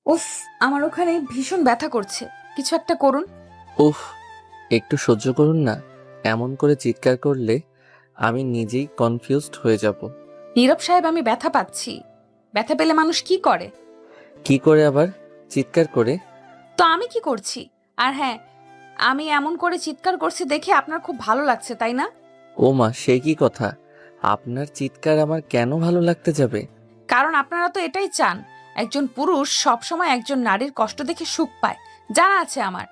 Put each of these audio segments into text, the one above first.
উফ, আমার ওখানে ভীষণ ব্যথা করছে, কিছু একটা করুন। উফ, একটু সহ্য করুন না। এমন করে চিৎকার করলে আমি নিজেই কনফিউজড হয়ে যাব। নীরব সাহেব, আমি ব্যথা পাচ্ছি। ব্যথা পেলে মানুষ কি করে? কি করে আবার? চিৎকার করে? তো আমি কি করছি? আর হ্যাঁ, আমি এমন করে চিৎকার করছি দেখে আপনার খুব ভালো লাগছে, তাই না? ও মা, সে কি কথা! আপনার চিৎকার আমার কেন ভালো লাগতে যাবে? কারণ আপনারা তো এটাই চান, একজন পুরুষ সবসময় একজন নারীর কষ্ট দেখে সুখ পায়। জানা আছে আমার।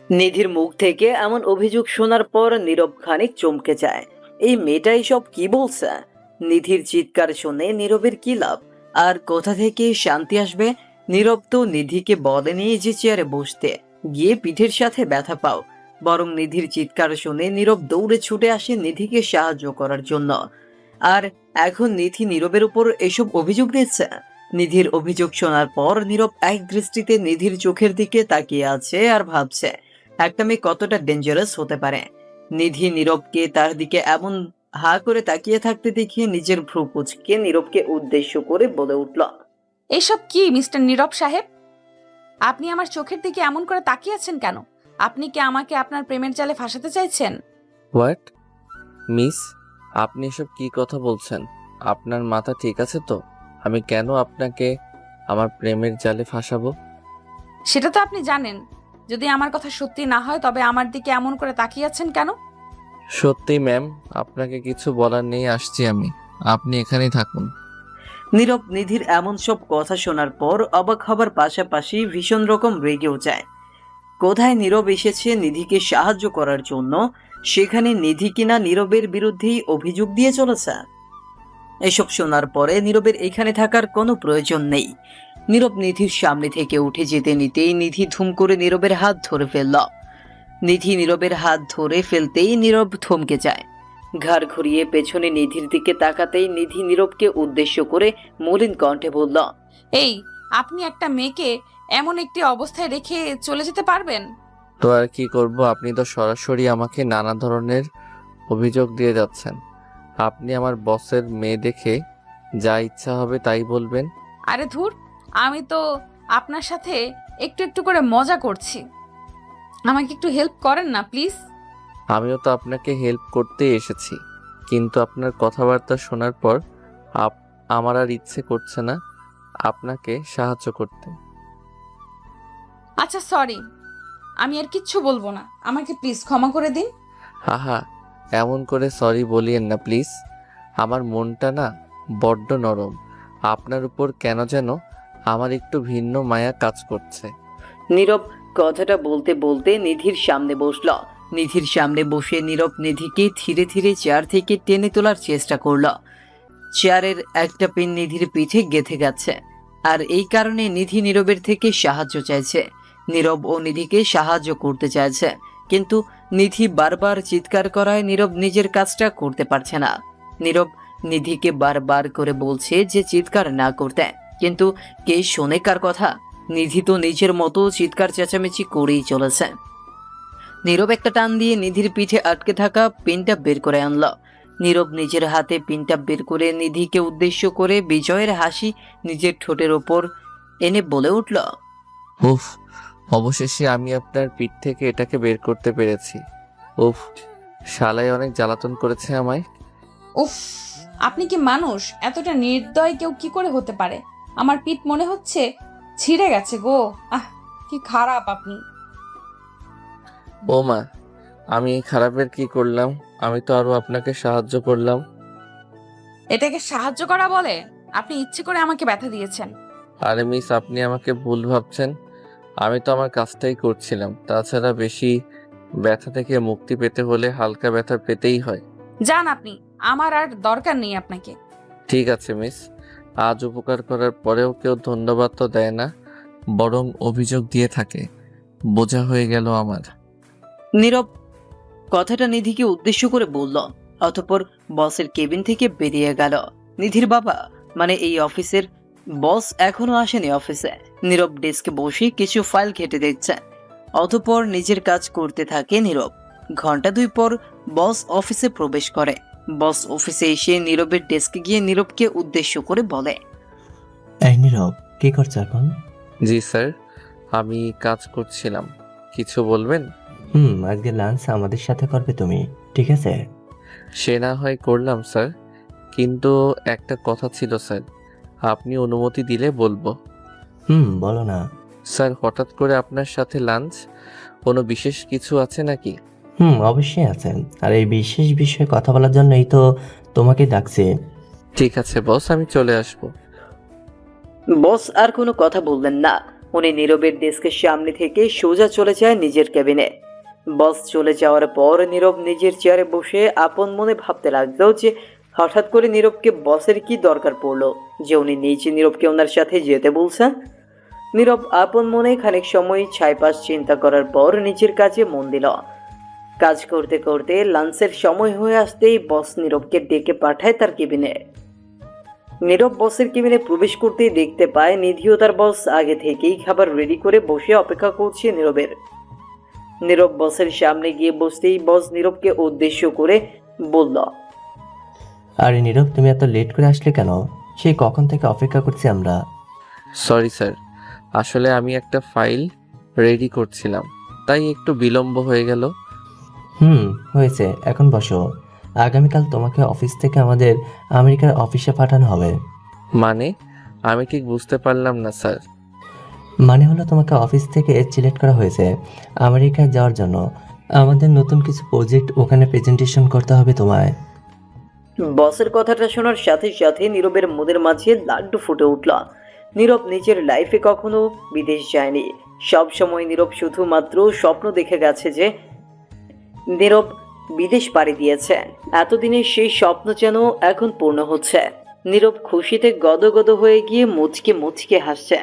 নিধির মুখ থেকে এমন অভিযোগ শোনার পর নীরব খানিক চমকে যায়। এই মেয়েটাই সব কি বলছে? নিধির চিৎকার শুনে নীরবের কি লাভ? আর কোথা থেকে শান্তি আসবে? নীরব তো নিধিকে বলেনি যে চেয়ারে বসতে, গিয়ে পিঠের সাথে ব্যথা পাও। বরং নিধির চিৎকার শুনে নীরব দৌড়ে ছুটে আসে নিধিকে সাহায্য করার জন্য। আর এখন নিধি নীরবের উপর এসব অভিযোগ দিচ্ছে। নিধির অভিযোগ শোনার পর নীরব এক দৃষ্টিতে নিধির চোখের দিকে তাকিয়ে আছে আর ভাবছে একটা মেয়ে কতটা ডেঞ্জারাস হতে পারে। নিধি নীরবকে তার দিকে এমন হা করে তাকিয়ে থাকতে দেখিয়ে নিজের ভ্রু কুঁচকে নীরবকে উদ্দেশ্য করে বলে উঠল, এসব কি মিস্টার নীরব সাহেব? আপনি আমার চোখের দিকে এমন করে তাকিয়ে আছেন কেন? আপনি কি আমাকে আপনার প্রেমের জালে ফাঁসাতে চাইছেন? হোয়াট? মিস, আপনি এসব কি কথা বলছেন? আপনার মাথা ঠিক আছে তো? আমি কেন আপনাকে আমার প্রেমের জালে ফাঁসাবো? সেটা তো আপনি জানেন। যদি আমার কথা সত্যি না হয় তবে আমার দিকে এমন করে তাকিয়ে আছেন কেন? সত্যি ম্যাম, আপনাকে কিছু বলার নেই, আসছি আমি। আপনি এখানেই থাকুন। নীরব নিধির এমন সব কথা শোনার পর অবাক হবার পাশাপাশি ভীষণ রকম রেগেও যায়। কোথায় নীরব এসেছে নিধিকে সাহায্য করার জন্য, সেখানে নিধি কিনা নীরবের বিরুদ্ধেই অভিযোগ দিয়ে চলেছে। এসব শোনার পরে নীরবের এখানে থাকার কোনো প্রয়োজন নেই। নীরব নিধির সামনে থেকে উঠে যেতে নিতেই নিধি ধুম করে নীরবের হাত ধরে ফেলল। নিধি নীরবের হাত ধরে ফেলতেই নীরব থমকে যায়। ঘাড় ঘুরিয়ে পেছনে নিধির দিকে তাকাতেই নিধি নীরবকে উদ্দেশ্য করে মলিন কণ্ঠে বলল, এই, আপনি একটা মেয়েকে এমন একটি অবস্থায় রেখে চলে যেতে পারবেন? তো আর কি করব? আপনি তো সরাসরি আমাকে নানা ধরনের অভিযোগ দিয়ে যাচ্ছেন। আপনি আমার বসের মেয়ে দেখে যা ইচ্ছা হবে তাই বলবেন। আরে ধুর, আমি তো আপনার সাথে একটু একটু করে মজা করছি। আমাকে একটু হেল্প করেন না প্লিজ। আমিও তো আপনাকে হেল্প করতেই এসেছি, কিন্তু আপনার কথাবার্তা শোনার পর আপ আমার আর ইচ্ছে করছে না আপনাকে সাহায্য করতে। আচ্ছা সরি, আমি আর কিচ্ছু বলবো না, আমাকে প্লিজ ক্ষমা করে দিন। আহা, এমন করে সরি বলিয়েন না প্লিজ। আমার মনটা না বড্ড নরম। আপনার উপর কেন যেন আমার একটু ভিন্ন মায়া কাজ করছে। নীরব কথাটা বলতে বলতে নিধির সামনে বসল। নিধির সামনে বসে নীরব নিধিকে ধীরে ধীরে চেয়ার থেকে টেনে তোলার চেষ্টা করল। চেয়ারের একটা পিন নিধির পিঠে গেঁথে গেছে, আর এই কারণে নিধি নীরবের থেকে সাহায্য চাইছে। নীরব ও নিধিকে সাহায্য করতে চাইছে, কিন্তু নিধি বারবার চিৎকার করায় নীরব নিজের কাজটা করতে পারছে না। নীরব নিধিকে বারবার করে বলছে যে চিৎকার না করতে, কিন্তু কে শোনে কার কথা? নিধি তো নিজের মতো চিৎকার চেঁচামেচি করেই চলেছে। নীরব একটা টান দিয়ে নিধির পিঠে আটকে থাকা পিনটা বের করে আনল। নীরব নিজের হাতে পিনটা বের করে নিধিকে উদ্দেশ্য করে বিজয়ের হাসি নিজের ঠোঁটের ওপর এনে বলে উঠল, উফ, অবশেষে আমি আপনার পিঠ থেকে এটাকে বের করতে পেরেছি। উফ, শালাই অনেক জ্বালাতন করেছে আমায়। উফ, আপনি কি মানুষ? এতটা নির্দয় কেউ কি করে হতে পারে? আমার পিঠ মনে হচ্ছে ছিঁড়ে গেছে গো। আহ, কি খারাপ আপনি। ও মা, আমি এই খারাপের কি করলাম? আমি তো আরো আপনাকে সাহায্য করলাম। এটাকে সাহায্য করা বলে? আপনি ইচ্ছে করে আমাকে ব্যথা দিয়েছেন। আরে মিস, আপনি আমাকে ভুল ভাবছেন। আমি তো আমার কাজটাই করছিলাম। তাছাড়া বেশি ব্যথা থেকে মুক্তি পেতে হলে হালকা ব্যথা পেতেই হয়। যান আপনি, আমার আর দরকার নেই আপনাকে। ঠিক আছে মিস, আজ উপকার করার পরেও কেউ ধন্যবাদ তো দেয় না, বরং অভিযোগ দিয়ে থাকে। বোঝা হয়ে গেল আমার। নীরব কথাটা নিধিকে উদ্দেশ্য করে বলল, অতঃপর বসের কেবিন থেকে বেরিয়ে গেল। নিধির বাবা মানে এই অফিসের বস এখনো আসেনি অফিসে। নীরব ডেস্কে বসে কিছু ফাইল ঘেঁটে দেখছে, অতঃপর নিজের কাজ করতে থাকে নীরব। ঘন্টা দুই পর বস অফিসে প্রবেশ করে। বস অফিসে এসে নীরবের ডেস্কে গিয়ে নীরবকে উদ্দেশ্য করে বলে, এই নীরব, কি করছো এখন? জি স্যার, আমি কাজ করছিলাম। কিছু বলবেন? আজকে লাঞ্চ আমাদের সাথে করবে তুমি, ঠিক আছে? সে না হয় করলাম স্যার, কিন্তু একটা কথা ছিল স্যার, আপনি অনুমতি দিলে বলবো। বলো না। স্যার, হঠাৎ করে আপনার সাথে লাঞ্চ, কোনো বিশেষ কিছু আছে নাকি? অবশ্যই আছেন। আর এই বিশেষ বিষয়ে কথা বলার জন্যই তো তোমাকে ডাকছি। ঠিক আছে বস, আমি চলে আসবো। বস আর কোনো কথা বললেন না। উনি নীরবের ডেস্কের সামনে থেকে সোজা চলে যায় নিজের কেবিনে। বস চলে যাওয়ার পর নীরব নিজের চেয়ারে বসে আপন মনে ভাবতে লাগলো যে হঠাৎ করে নীরবকে বসের কি দরকার পড়লো যে উনি নিজে নীরবকে ওনার সাথে যেতে বলছেন। নীরব আপন মনে খানিক সময় ছাইপাশ চিন্তা করার পর নিজের কাজে মন দিল। কাজ করতে করতে লাঞ্চের সময় হয়ে আসতেই বস নীরবকে ডেকে পাঠায় তার কেবিনে। নীরব বসের কেবিনে প্রবেশ করতেই দেখতে পায় নিধি ও তার বস আগে থেকেই খাবার রেডি করে বসে অপেক্ষা করছে নীরবের। নীরব বসের সামনে গিয়ে বসতেই বস নীরবকে উদ্দেশ্য করে বলল, আরে নীরব, তুমি এত লেট করে আসলে কেন? সেই কখন থেকে অপেক্ষা করছি আমরা। সরি স্যার, আসলে আমি একটা ফাইল রেডি করছিলাম, তাই একটু বিলম্ব হয়ে গেল। হয়েছে, এখন বসো। আগামীকাল তোমাকে অফিস থেকে আমাদের আমেরিকার অফিসে পাঠানো হবে। মানে, আমি ঠিক বুঝতে পারলাম না স্যার। মানে হলো তোমাকে অফিস থেকে সিলেক্ট করা হয়েছে আমেরিকায় যাওয়ার জন্য। আমাদের নতুন কিছু প্রজেক্ট ওখানে প্রেজেন্টেশন করতে হবে তোমায়। বসের কথাটা শোনার সাথে সাথে নীরবের মনের মাঝে লাড্ডু ফুটে উঠল। নীরব নিজের লাইফে কখনো বিদেশ যায়নি। সব সময় নীরব শুধুমাত্র স্বপ্ন দেখে গেছে যে নীরব বিদেশ পাড়ি দিয়েছে। এতদিনে সেই স্বপ্ন যেন এখন পূর্ণ হচ্ছে। নীরব খুশিতে গদগদ হয়ে গিয়ে মুচকে মুচকে হাসছে।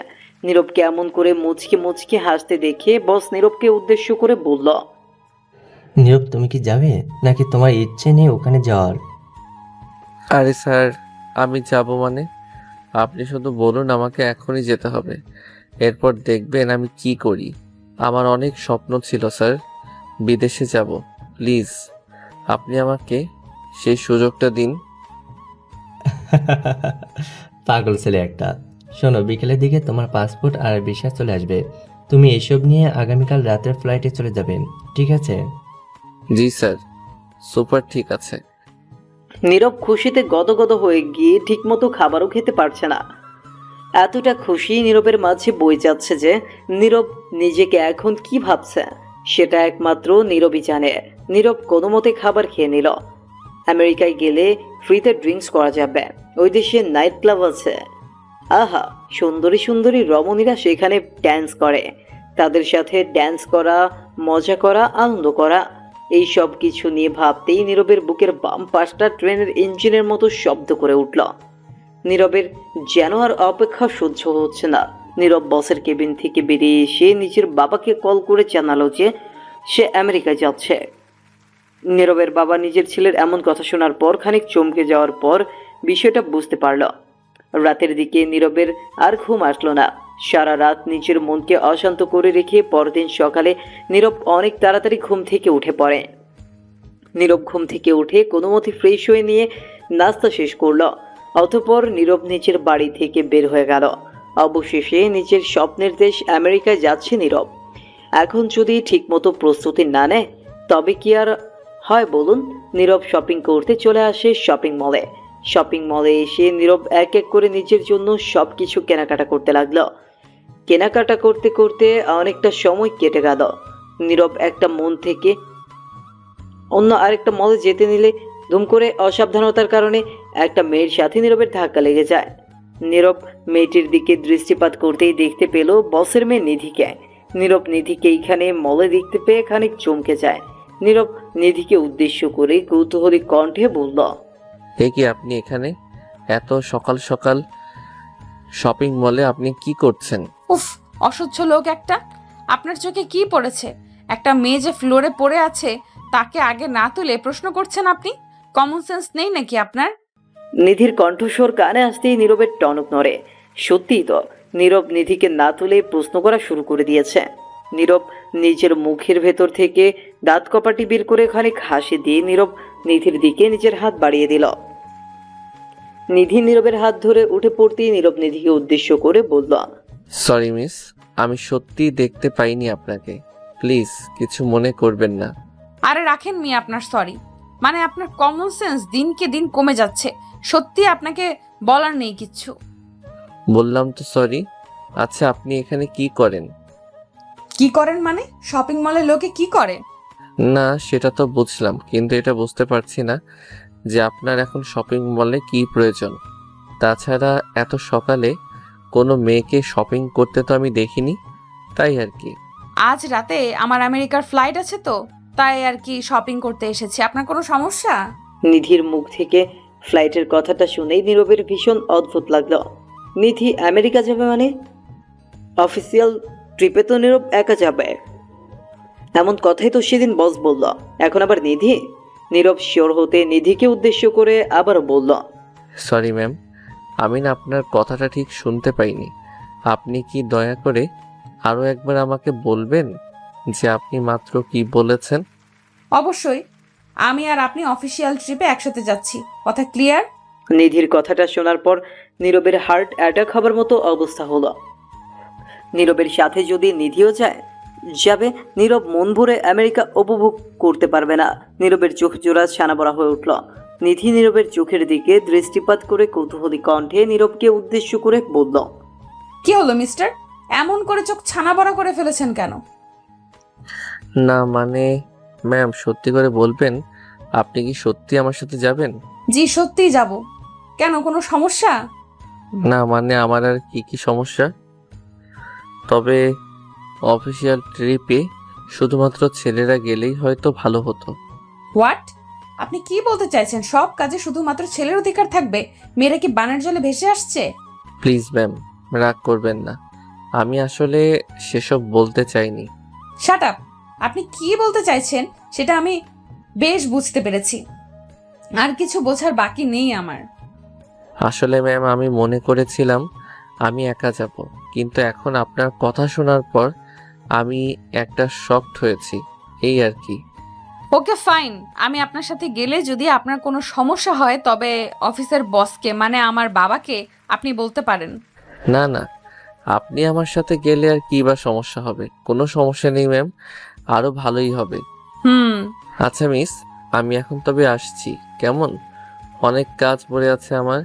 নীরব কেমন করে মুচকে মুচকে হাসতে দেখে বস নীরবকে উদ্দেশ্য করে বলল, নীরব, তুমি কি যাবে নাকি তোমার ইচ্ছে নেই ওখানে যাওয়ার? আরে স্যার, আমি যাব মানে? আপনি শুধু বলুন আমাকে এখনই যেতে হবে, এরপর দেখবেন আমি কি করি। আমার অনেক স্বপ্ন ছিল স্যার, বিদেশে যাব। প্লিজ আপনি আমাকে সেই সুযোগটা দিন। পাগল ছেলে একটা। শোনো, বিকেলের দিকে তোমার পাসপোর্ট আর ভিসা চলে আসবে। তুমি এসব নিয়ে আগামীকাল রাতের ফ্লাইটে চলে যাবেন, ঠিক আছে? জি স্যার, সুপার, ঠিক আছে। নীরব খুশিতে গদগদ হয়ে গিয়ে ঠিকমতো খাবারও খেতে পারছে না। এতটা খুশি নীরবের মাঝে বয়ে যাচ্ছে যে নীরব নিজেকে এখন কি ভাবছে সেটা একমাত্র নীরবই জানে। নীরব কোনো মতে খাবার খেয়ে নিল। আমেরিকায় গেলে ফ্রিতে ড্রিঙ্কস করা যাবে। ওই দেশে নাইট ক্লাব আছে। আহা, সুন্দরী সুন্দরী রমণীরা সেখানে ড্যান্স করে। তাদের সাথে ড্যান্স করা, মজা করা, আনন্দ করা, এই সব কিছু নিয়ে ভাবতেই নীরবের বুকের বাম পাশটা ট্রেনের ইঞ্জিনের মতো শব্দ করে উঠল। নীরবের যেন আর অপেক্ষা সহ্য হচ্ছে না। নীরব বসের কেবিন থেকে বেরিয়ে এসে নিজের বাবাকে কল করে জানালো যে সে আমেরিকায় যাচ্ছে। নীরবের বাবা নিজের ছেলের এমন কথা শোনার পর খানিক চমকে যাওয়ার পর বিষয়টা বুঝতে পারল। রাতের দিকে নীরবের আর ঘুম আসলো না। সারা রাত নিজের মনকে অশান্ত করে রেখে পরদিন সকালে নীরব অনেক তাড়াতাড়ি ঘুম থেকে উঠে পড়ে। নীরব ঘুম থেকে উঠে কোনো মতে ফ্রেশ হয়ে নিয়ে নাস্তা শেষ করলো। অতঃপর নীরব নিজের বাড়ি থেকে বের হয়ে গেল। অবশেষে নিজের স্বপ্নের দেশ আমেরিকায় যাচ্ছে নীরব। এখন যদি ঠিকমতো প্রস্তুতি না নেয় তবে কি আর হয় বলুন। নীরব শপিং করতে চলে আসে শপিং মলে। শপিং মলে এসে নীরব এক এক করে নিজের জন্য সব কিছু কেনাকাটা করতে লাগলো। কেনাকাটা করতে করতে অনেকটা সময় কেটে গেল। নীরব একটা মন থেকে অন্য আরেকটা মলে যেতে নিলে দুম করে অসাবধানতার কারণে একটা মেয়ের সাথে নীরবের ধাক্কা লেগে যায়। নীরব মেয়েটির দিকে দৃষ্টিপাত করতেই দেখতে পেল বসের মেয়ে নিধিকে। নীরব নিধিকে এইখানে মলে দেখতে পেয়ে খানিক চমকে যায়। নীরব নিধিকে উদ্দেশ্য করে কৌতূহলী কণ্ঠে বলল, এ কি আপনি এখানে এত সকাল সকাল শপিং মলে? আপনি কি করছেন? উফ, অসহ্য লোক একটা। আপনার চোখে কি পড়েছে? একটা মেয়ে যে ফ্লোরে পড়ে আছে তাকে আগে না তুলে প্রশ্ন করছেন আপনি? কমন সেন্স নেই নাকি আপনার? নিধির কণ্ঠস্বর কানে আসতেই নীরবের টনক নড়ে। সত্যিই তো, নীরব নিধিকে না তুলে প্রশ্ন করা শুরু করে দিয়েছে। নীরব নিজের মুখের ভেতর থেকে দাঁত কপাটি বের করে খানিক হাসি দিয়ে নীরব নিধির দিকে নিজের হাত বাড়িয়ে দিল। নিধি নীরবের হাত ধরে উঠে পড়তেই নীরব নিধিকে উদ্দেশ্য করে বলল, সরি মিস, আমি সত্যিই দেখতে পাইনি আপনাকে। প্লিজ কিছু মনে করবেন না। আরে রাখেন মি আপনার সরি, মানে আপনার কমন সেন্স দিনকে দিন কমে যাচ্ছে। সত্যি আপনাকে বলার নেই কিচ্ছু। বললাম তো সরি। আচ্ছা, আপনি এখানে কি করেন? কি করেন মানে? শপিং মলে লোকে কি করে? না, সেটা তো বুঝলাম, কিন্তু এটা বুঝতে পারছি না যে আপনার এখন শপিং মলে কি প্রয়োজন। তাছাড়া এত সকালে কোনো মেয়েকে শপিং করতে তো আমি দেখিনি, তাই আর কি। আজ রাতে আমার আমেরিকার ফ্লাইট আছে তো, তাই আর কি শপিং করতে এসেছি। আপনার কোনো সমস্যা? নিধির মুখ থেকে ফ্লাইটের কথাটা শুনেই নীরবের ভীষণ অদ্ভুত লাগলো। নিধি আমেরিকা যাবে মানে? অফিসিয়াল ট্রিপে তো নীরব একা যাবে, এমন কথাই তো সেদিন বস বলল। এখন আবার নিধি? নীরব শিওর হতে নিধিকে উদ্দেশ্য করে আবার বলল, সরি ম্যাম, আমি না আপনার কথাটা ঠিক শুনতে পাইনি। আপনি কি দয়া করে আরও একবার আমাকে বলবেন যে আপনি মাত্র কি বলেছেন? অবশ্যই, আমি আর আপনি অফিসিয়াল ট্রিপে একসাথে যাচ্ছি, কথা ক্লিয়ার? নিধির কথাটা শোনার পর নীরবের হার্ট অ্যাটাক হবার মতো অবস্থা হলো। নীরবের সাথে যদি নিধিও যাবে, নীরব মন ভরে আমেরিকা উপভোগ করতে পারবে না। নীরবের চোখ জোড়া ছানাবড়া হয়ে উঠল। নিধি নীরবের চোখের দিকে দৃষ্টিপাত করে কৌতূহলী কণ্ঠে নীরবকে উদ্দেশ্য করে বলল, কি হলো মিস্টার, এমন করে চোখ ছানা বড়া করে ফেলেছেন কেন? না মানে ম্যাম, সত্যি করে বলবেন, আপনি কি সত্যি আমার সাথে যাবেন? জি সত্যিই যাব। কেন, কোনো সমস্যা? না মানে আমার আর কি কি সমস্যা? তবে অফিসিয়াল ট্রিপে শুধুমাত্র ছেলেরা গেলেই হয়তো ভালো হতো। হোয়াট? আপনি কি বলতে চাইছেন? সব কাজে শুধুমাত্র ছেলের অধিকার থাকবে? মেয়েরা কি বানের জলে ভেসে আসছে? প্লিজ ম্যাম, রাগ করবেন না, আমি আসলে সেসব বলতে চাইনি। Shut up! আপনি কি বলতে চাইছেন সেটা আমি বেশ বুঝতে পেরেছি, আর কিছু বোঝার বাকি নেই আমার। আসলে ম্যাম, আমি মনে করেছিলাম আমি একা যাব, কিন্তু এখন আপনার কথা শোনার পর আমি একটা শকড হয়েছি, এই আর কি। ওকে ফাইন, আমি আপনার সাথে গেলে যদি আপনার কোনো সমস্যা হয় তবে অফিসের বসকে, মানে আমার বাবাকে আপনি বলতে পারেন। না না, আপনি আমার সাথে গেলে আর কি বা সমস্যা হবে? কোনো সমস্যা নেই ম্যাম, আরো ভালোই হবে। হুম। আচ্ছা মিস, আমি এখন তবে আসছি, কেমন? অনেক কাজ পড়ে আছে আমার।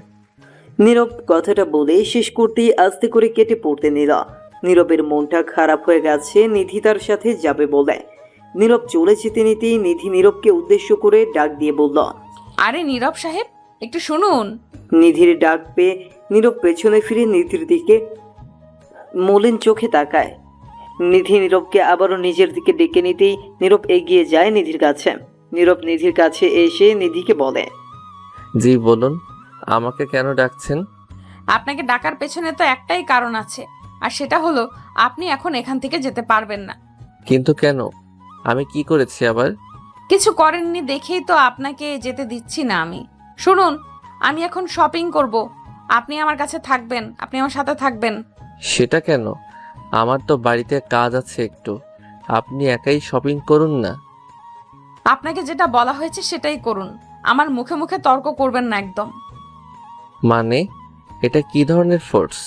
নীরব কথাটা বলে শেষ করতেই আস্তে করে কেটে পড়তে নিল। নীরবের মনটা খারাপ হয়ে গেছে নিধি তার সাথে যাবে বলে। নীরব চলে যেতে নিতেই নিধি নীরবকে উদ্দেশ্য করে ডাক দিয়ে বলল, আরে নীরব সাহেব, একটু শুনুন। নিধির ডাক পেয়ে নীরব পেছনে ফিরে নিধির দিকে মলিন চোখে তাকায়। নিধি নীরবকে আবারও নিজের দিকে ডেকে নিতেই নীরব এগিয়ে যায় নিধির কাছে। নীরব নিধির কাছে এসে নিধিকে বলে, জি বলুন, আমাকে কেন ডাকছেন? আপনাকে ডাকার পেছনে তো একটাই কারণ আছে, আর সেটা হলো আপনি এখন এখান থেকে যেতে পারবেন না। কিন্তু কেন? আমি কি করেছি আবার? কিছু করেননি দেখেই তো আপনাকে যেতে দিচ্ছি না আমি। শুনুন, আমি এখন শপিং করব, আপনি আমার কাছে থাকবেন, আপনি আমার সাথে থাকবেন। সেটা কেন? আমার তো বাড়িতে কাজ আছে একটু, আপনি একাই শপিং করুন না। আপনাকে যেটা বলা হয়েছে সেটাই করুন, আমার মুখে মুখে তর্ক করবেন না একদম। মানে এটা কি ধরনের ফোর্স?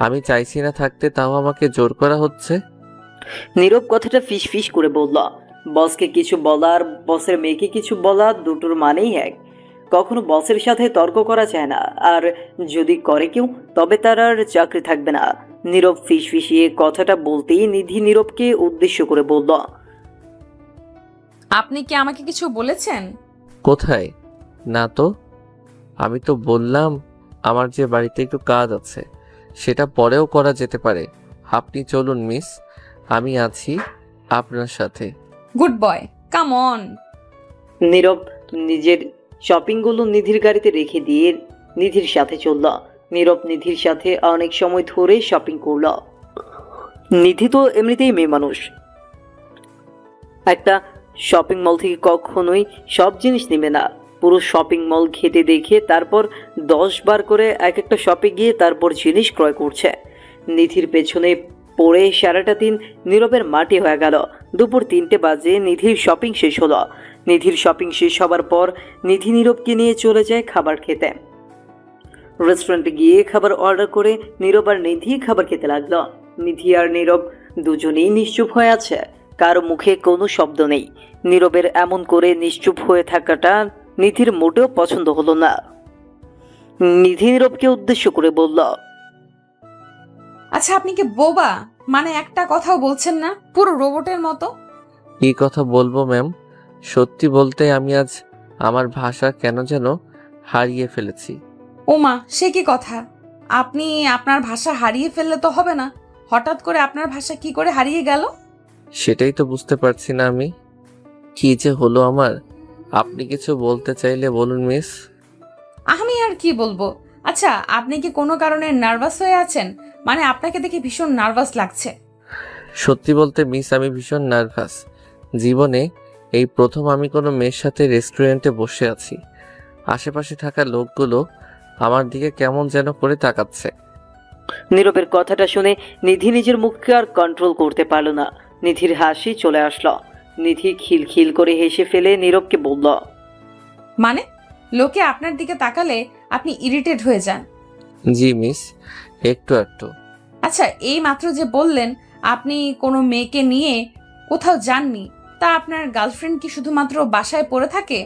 আমি চাইছি না থাকতে, তাও আমাকে জোর করা হচ্ছে। নীরব কথাটা ফিস ফিস করে বলল, বসকে কিছু বলার বসের মেয়েকে কিছু বলা দুটোর মানেই এক। কখনো বসের সাথে তর্ক করা যায় না, আর যদি করে কেউ তবে তার আর চাকরি থাকবে না। নীরব ফিস ফিসিয়ে কথাটা বলতেই নিধি নীরবকে উদ্দেশ্য করে বলল, আপনি কি আমাকে কিছু বলেছেন? কোথায়? না তো, আমি তো বললাম আমার যে বাড়িতে একটু কাজ আছে, সেটা পরেও করা যেতে পারে। আপনি চলুন মিস, আমি আছি আপনার সাথে। Good boy, come on. নীরব নিজের শপিংগুলো নিধির গাড়িতে রেখে দিয়ে নিধির সাথে চলল। নীরব নিধির সাথে অনেক সময় ধরে শপিং করল। নিধি তো এমনিতেই মেয়ে মানুষ, একটা শপিং মল থেকে কখনোই সব জিনিস নেবে না। পুরো শপিং মল ঘেটে দেখে তারপর 10 বার করে এক একটা শপে গিয়ে তারপর জিনিস ক্রয় করছে। নিধির পেছনে পড়ে সারাটা দিন নীরবের মাটি হয়ে গেল। দুপুর 3টে বাজে নিধির শপিং শেষ হলো। নিধির শপিং শেষ হবার পর নিধি নীরবকে নিয়ে চলে যায় খাবার খেতে। রেস্টুরেন্টে গিয়ে খাবার অর্ডার করে নীরব আর নিধি খাবার খেতে লাগলো। নিধি আর নীরব দুজনেই নিশ্চুপ হয়ে আছে, কারো মুখে কোনো শব্দ নেই। নীরবের এমন করে নিশ্চুপ হয়ে থাকাটা নিধির মোটেও পছন্দ হলো না। নিধি নীরবকে উদ্দেশ্য করে বলল, আচ্ছা আপনি কি বোবা? মানে একটা কথাও বলছেন না, পুরো রোবটের মতো। কি কথা বলবো ম্যাম? সত্যি বলতে আমি আজ আমার ভাষা কেন যেন হারিয়ে ফেলেছি। ওমা, সে কি কথা? আপনি আপনার ভাষা হারিয়ে ফেললে তো হবে না। হঠাৎ করে আপনার ভাষা কি করে হারিয়ে গেল? সেটাই তো বুঝতে পারছি না আমি। কি যে হলো আমার। আপনি কিছু বলতে চাইলে বলুন মিস। আমি আর কি বলবো? আচ্ছা, আপনি কি কোনো কারণে নার্ভাস হয়ে আছেন? মানে আপনাকে দেখে ভীষণ নার্ভাস লাগছে। সত্যি বলতে মিস, আমি ভীষণ নার্ভাস। জীবনে এই প্রথম আমি কোনো মেয়ের সাথে রেস্টুরেন্টে বসে আছি। আশেপাশে থাকা লোকগুলো আমার দিকে কেমন যেন করে তাকাচ্ছে। নীরবের কথাটা শুনে নিধি নিজের মুখকে আর কন্ট্রোল করতে পারল না। নিধির হাসি চলে আসলো। নিধি খিলখিল করে হেসে ফেলে নীরবকে বলল, মানে লোকে আপনার দিকে তাকালে আপনি ইরিটেট হয়ে যান? জি মিস, একটু একটু। আচ্ছা, এই মাত্র যে বললেন আপনি কোনো মেয়েকে নিয়ে কোথাও যাননি, তা আপনার গার্লফ্রেন্ড কি শুধুমাত্র বাসায় পড়ে থাকে?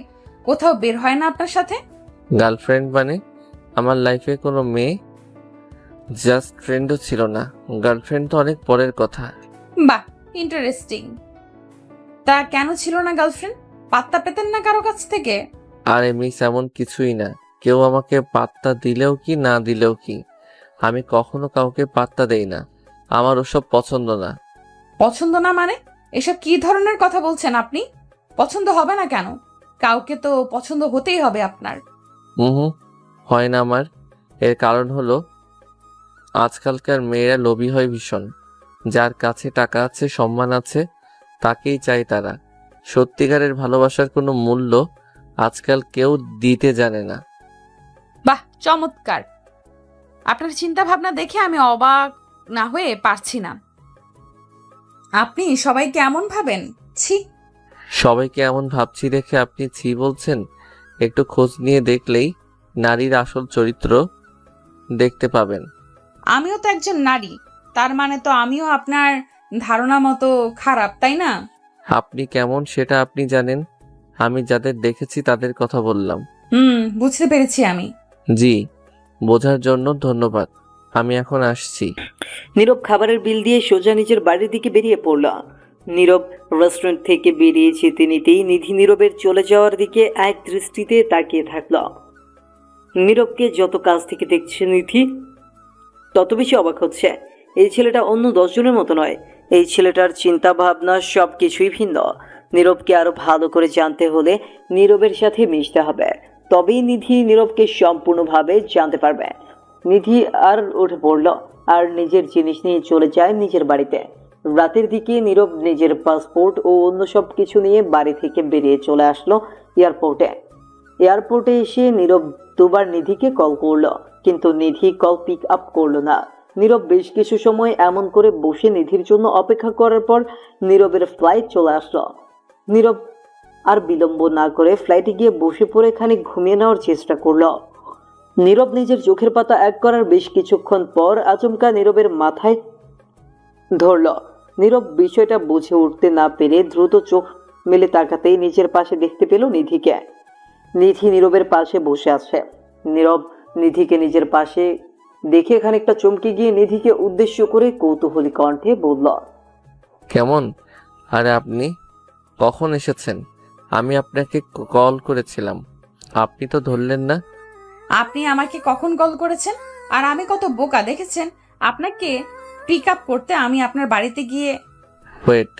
কোথাও বের হয় না আপনার সাথে? গার্লফ্রেন্ড মানে আমার লাইফে কোনো মেয়ে জাস্ট ফ্রেন্ডও ছিল না। গার্লফ্রেন্ড তো অনেক পরের কথা। বাহ, ইন্টারেস্টিং। তা কেন ছিল না গার্লফ্রেন্ড? পাত্তা পেতেন না কারো কাছ থেকে? আরে মিস, এমন কিছুই না। কেউ আমাকে পাত্তা দিলেও কি না দিলেও কি, আমি কখনো কাউকে পাত্তা দেই না। আমার ওসব পছন্দ না। পছন্দ না মানে? এসব কি ধরনের কথা বলছেন আপনি? পছন্দ হবে না কেন? কাউকে তো পছন্দ হতেই হবে আপনার। হুম, হয় না আমার। এর কারণ হলো আজকালকার মেয়েরা লোভী হয় ভীষণ। যার কাছে টাকা আছে, সম্মান আছে, তাকেই চায় তারা। সত্যিকারের ভালোবাসার কোনো মূল্য আজকাল কেউ দিতে জানে না। বাহ, চমৎকার। আপনার চিন্তা ভাবনা দেখে আমি অবাক না হয়ে পারছি না। আপনি সবাইকে এমন ভাবেন? ছি। সবাইকে এমন ভাবছি দেখে আপনি ছি বলছেন? একটু খোঁজ নিয়ে দেখলেই নারীর আসল চরিত্র দেখতে পাবেন। আমিও তো একজন নারী, তার মানে তো আমিও আপনার ধারণা মতো খারাপ, তাই না? আপনি কেমন সেটা আপনি জানেন। আমি যাদের দেখেছি তাদের কথা বললাম। বুঝতে পেরেছি আমি। জি, বোঝার জন্য ধন্যবাদ। আমি এখন আসছি। নীরব খাবারের বিল দিয়ে সোজা নিজের বাড়ির দিকে বেরিয়ে পড়ল। নীরব রেস্টুরেন্ট থেকে বেরিয়ে যেতে নিতেই নিধি নীরবের চলে যাওয়ার দিকে এক দৃষ্টিতে তাকিয়ে থাকল। নীরবকে যত কাছ থেকে দেখছে নিধি তত বেশি অবাক হচ্ছে। এই ছেলেটা অন্য 10 জনের মতো নয়। এই ছেলেটার চিন্তা ভাবনা সব কিছুই ভিন্ন। নীরবকে আরো ভালো করে জানতে হলে নীরবের সাথে মিশতে হবে, তবেই নিধি নীরবকে সম্পূর্ণভাবে জানতে পারবে। নিধি আর উঠে পড়ল আর নিজের জিনিস নিয়ে চলে যায় নিজের বাড়িতে। রাতের দিকে নীরব নিজের পাসপোর্ট ও অন্য সব কিছু নিয়ে বাড়ি থেকে বেরিয়ে চলে আসলো এয়ারপোর্টে। এয়ারপোর্টে এসে নীরব দুবার নিধিকে কল করলো, কিন্তু নিধি কল পিক আপ করলো না। নীরব বেশ কিছু সময় এমন করে বসে নিধির জন্য অপেক্ষা করার পর নীরবের ফ্লাইট চলে আসলো। নীরব আর বিলম্ব না করে ফ্লাইটে গিয়ে বসে পড়ে খানিক ঘুমিয়ে নেওয়ার চেষ্টা করলো। নীরব নিজের চোখের পাতা এক করার বেশ কিছুক্ষণ পর আচমকা নীরবের মাথায় ধরল। নীরব বিষয়টা বুঝে উঠতে না পেরে দ্রুত চোখ মেলে তাকাতেই নিজের পাশে দেখতে পেল নিধিকে। নিধি নীরবের পাশে বসে আছে। নীরব নিধিকে নিজের পাশে দেখে খানিকটা চমকে গিয়ে নিধিকে উদ্দেশ্য করে কৌতূহলী কণ্ঠে বলল, কেমন? আরে আপনি কখন এসেছেন? আমি আপনাকে কল করেছিলাম, আপনি তো ধরলেন না। আপনি আমাকে কখন কল করেছেন? আর আমি কত বোকা দেখেছেন? আপনাকে পিক আপ করতে আমি আপনার বাড়িতে গিয়ে। ওয়েট,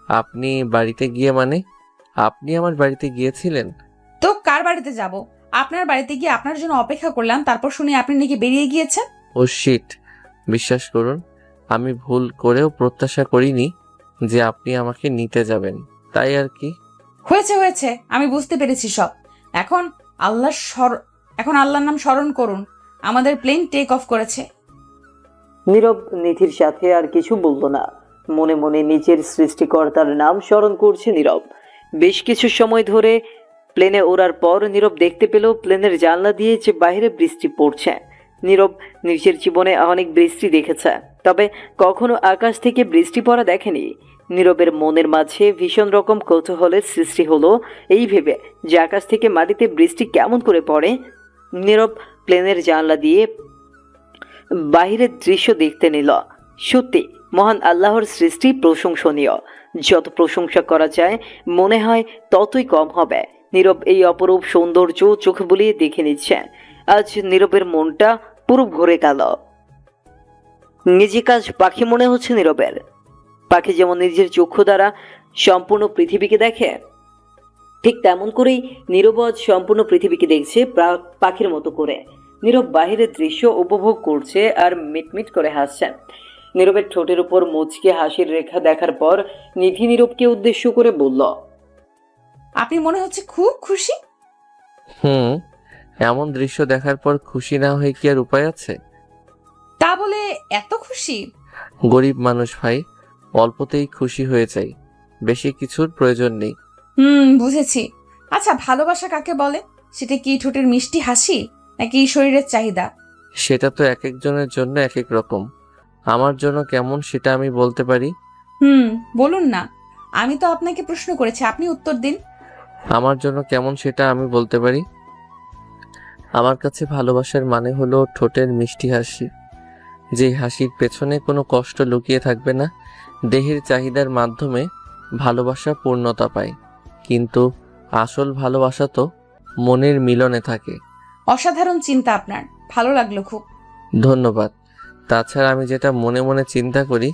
আপনি বাড়িতে গিয়ে মানে? আপনি আমার বাড়িতে গিয়েছিলেন? তো কার বাড়িতে যাব? আপনার বাড়িতে গিয়ে আপনার জন্য অপেক্ষা করলাম, তারপর শুনি আপনি নাকি বেরিয়ে গিয়েছেন। ও শিট, বিশ্বাস করুন আমি ভুল করেও প্রত্যাশা করিনি যে আপনি আমাকে নিতে যাবেন, তাই আর কি। হয়েছে হয়েছে, আমি বুঝতে পেরেছি সব। এখন আল্লাহর নাম স্মরণ করুন। আমাদের প্লেন টেক অফ করেছে। নীরব নিধির সাথে আর কিছু বলল না। মনে মনে নিজের সৃষ্টিকর্তার নাম স্মরণ করছে নীরব। বেশ কিছু সময় ধরে প্লেনে ওড়ার পর নীরব দেখতে পেল প্লেনের জানলা দিয়ে যে বাইরে বৃষ্টি পড়ছে। নীরব নিজের জীবনে অনেক বৃষ্টি দেখেছে, তবে কখনো আকাশ থেকে বৃষ্টি পড়া দেখেনি। নীরবের মনের মাঝে ভীষণ রকম কৌতূহলের সৃষ্টি হলো এই ভেবে যে আকাশ থেকে মাটিতে বৃষ্টি কেমন করে পড়ে। নীরব প্লেনের জানলা দিয়ে বাহিরের দৃশ্য দেখতে নিল। সত্যি মহান আল্লাহর সৃষ্টি প্রশংসনীয়। যত প্রশংসা করা যায় মনে হয় ততই কম হবে। নীরব এই অপরূপ সৌন্দর্য চোখ বুলিয়ে দেখে নিচ্ছে। আজ নীরবের মনটা পুরো ভরে গেল। নিজে কাজ পাখি মনে হচ্ছে নীরবের। পাখি যেমন নিজের চক্ষু দ্বারা সম্পূর্ণ পৃথিবীকে দেখে, ঠিক তেমন করেই নীরব আজ সম্পূর্ণ পৃথিবীকে দেখছে পাখির মতো করে। নীরব বাহিরের দৃশ্য উপভোগ করছে আর মিটমিট করে হাসছে। নীরবের ঠোঁটের উপর মুচকে হাসির রেখা দেখার পর নিধি নীরবকে উদ্দেশ্য করে বলল, আপনি মনে হচ্ছে খুব খুশি। হুম, এমন দৃশ্য দেখার পর খুশি না হয়ে কি আর উপায় আছে? তা বলে এত খুশি? গরিব মানুষ ভাই, অল্পতেই খুশি হয়ে যাই, বেশি কিছুর প্রয়োজন নেই। বুঝেছি। আচ্ছা, ভালোবাসা কাকে বলে? সেটা কি ঠোঁটের মিষ্টি হাসি, নাকি শরীরের চাহিদা? সেটা তো এক একজনের জন্য এক এক রকম। আমার জন্য কেমন সেটা আমি বলতে পারি। বলুন না। আমি তো আপনাকে প্রশ্ন করেছি, আপনি উত্তর দিন। আমার জন্য কেমন সেটা আমি বলতে পারি। আমার কাছে ভালোবাসার মানে হলো ঠোঁটের মিষ্টি হাসি, যে হাসির পেছনে কোনো কষ্ট লুকিয়ে থাকবে না। দেহের চাহিদার মাধ্যমে ভালোবাসা পূর্ণতা পায়, কিন্তু আসল ভালোবাসা তো মনের মিলনে থাকে। অসাধারণ চিন্তা আপনার, ভালো লাগলো খুব। ধন্যবাদ। তাছাড়া আমি যেটা মনে মনে চিন্তা করি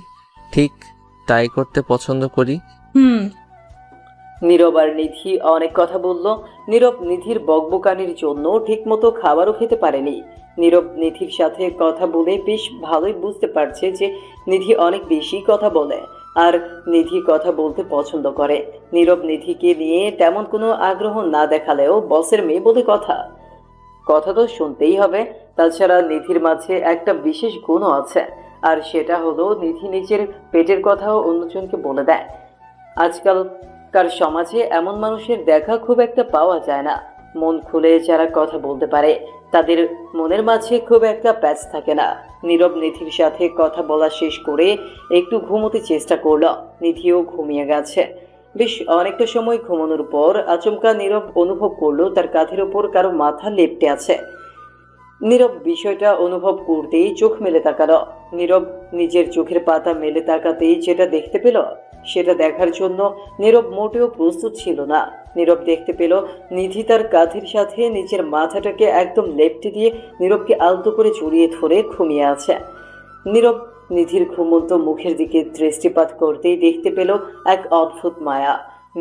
ঠিক তাই করতে পছন্দ করি। নীরব আর নিধি অনেক কথা বলল। নীরব নিধির বকবকানির জন্য ঠিকমতো খাবারও খেতে পারেনি। নীরব নিধির সাথে কথা বলে বেশ ভালোই বুঝতে পারছে যে নিধি অনেক বেশি কথা বলে আর নিধি কথা বলতে পছন্দ করে। নীরব নিধিকে নিয়ে তেমন কোনো আগ্রহ না দেখালেও বসের মেয়ে বলে কথা তো শুনতেই হবে। তাছাড়া নিধির মাঝে একটা বিশেষ গুণও আছে, আর সেটা হলো নিধি নিজের পেটের কথাও অন্যজনকে বলে দেয়। আজকালকার সমাজে এমন মানুষের দেখা খুব একটা পাওয়া যায় না। মন খুলে যারা কথা বলতে পারে তাদের মনের মাঝে খুব একটা প্যাচ থাকে না। নীরব নিধির সাথে কথা বলা শেষ করে একটু ঘুমোতে চেষ্টা করলো। নিধিও ঘুমিয়ে গেছে। বেশ অনেকটা সময় ঘুমানোর পর আচমকা নীরব অনুভব করলো তার কাঁধের ওপর কারো মাথা লেপ্টে আছে। নীরব বিষয়টা অনুভব করতেই চোখ মেলে তাকালো। নীরব নিজের চোখের পাতা মেলে তাকাতেই যেটা দেখতে পেল সেটা দেখার জন্য নীরব মোটেও প্রস্তুত ছিল না। নীরব দেখতে পেল নিধি তার কাঁধের সাথে নিজের মাথাটাকে একদম লেপ্টে দিয়ে নীরবকে আলতো করে জড়িয়ে ধরে ঘুমিয়ে আছে। নীরব নিধির ঘুমন্ত মুখের দিকে দৃষ্টিপাত করতেই দেখতে পেল এক অদ্ভুত মায়া।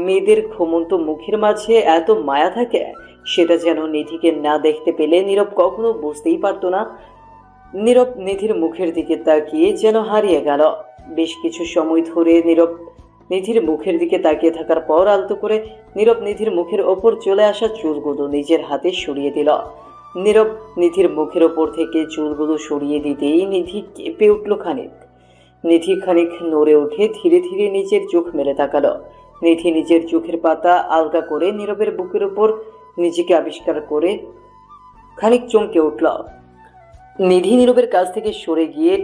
মেয়েদের ঘুমন্ত মুখের মাঝে এত মায়া থাকে, সেটা যেন নিধিকে না দেখতে পেলে নীরব কখনো বুঝতেই পারতো না। নীরব নিধির মুখের দিকে তাকিয়ে যেন হারিয়ে গেল। বেশ কিছু সময় ধরে নীরব নিধির মুখের দিকে তাকিয়ে থাকার পর আলতো করে নীরব নিধির মুখের ওপর চলে আসা চুলগুলো নিজের হাতে সরিয়ে দিল। নীরব নিধির মুখের ওপর থেকে চুলগুলো সরিয়ে দিতেই নিধি কেঁপে উঠল খানিক। নিধি খানিক নড়ে উঠে ধীরে ধীরে নিজের চোখ মেলে তাকালো। নিধি নিজের চোখের পাতা আলগা করে নীরবের বুকের উপর নিজেকে আবিষ্কার করে খানিক চমকে উঠল। নিধি নীরবের কাছ থেকে সরে গিয়ে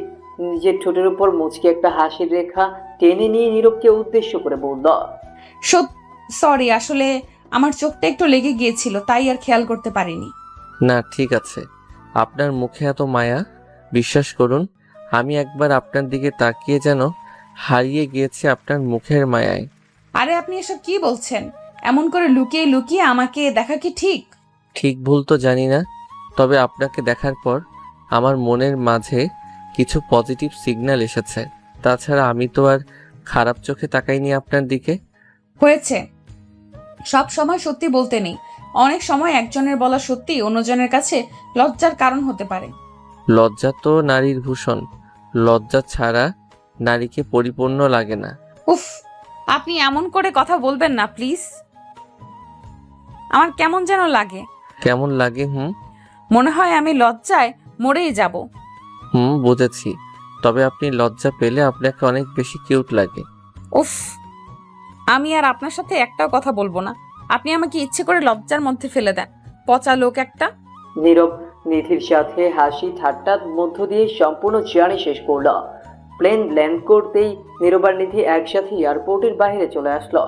নিজের ঠোঁটের উপর মুচকে একটা হাসির রেখা টেনে নিয়ে নীরবকে উদ্দেশ্য করে বলল, সরি, আসলে আমার চোখটা একটু লেগে গিয়েছিল, তাই আর খেয়াল করতে পারিনি। না, ঠিক আছে। আপনার মুখে এত মায়া, বিশ্বাস করুন আমি একবার আপনার দিকে তাকিয়ে যেন হারিয়ে গিয়েছি আপনার মুখের মায়ায়। আরে আপনি এসব কি বলছেন? এমন করে লুকিয়ে লুকিয়ে আমাকে দেখা কি ঠিক? ঠিক ভুল তো জানি না, তবে আপনাকে দেখার পর আমার মনের মাঝে কিছু পজিটিভ সিগন্যাল এসেছে। তাছাড়া আমি তো আর খারাপ চোখে তাকাইনি আপনার দিকে। হয়েছে, সব সময় সত্যি বলতে নেই। অনেক সময় একজনের বলা সত্যি অন্যজনের কাছে লজ্জার কারণ হতে পারে। লজ্জা তো নারীর ভূষণ, লজ্জা ছাড়া নারীকে পরিপূর্ণ লাগে না। উফ, আপনি এমন করে কথা বলবেন না প্লিজ। আমার কেমন যেন লাগে। কেমন লাগে? মনে হয় আমি লজ্জায় মরেই যাব। বুঝেছি। তবে আপনি লজ্জা পেলে আপনাকে অনেক বেশি কিউট লাগে। উফ, আমি আর আপনার সাথে একটাও কথা বলবো না। আপনি আমাকে ইচ্ছে করে লজ্জার মধ্যে ফেলে দেন, পচা লোক একটা। নীরব নিধির সাথে হাসি ঠাট্টার মধ্য দিয়ে সম্পূর্ণ জার্নি শেষ করলো। প্লেন ল্যান্ড করতেই নীরব আর নিধি একসাথে এয়ারপোর্টের বাইরে চলে আসলো।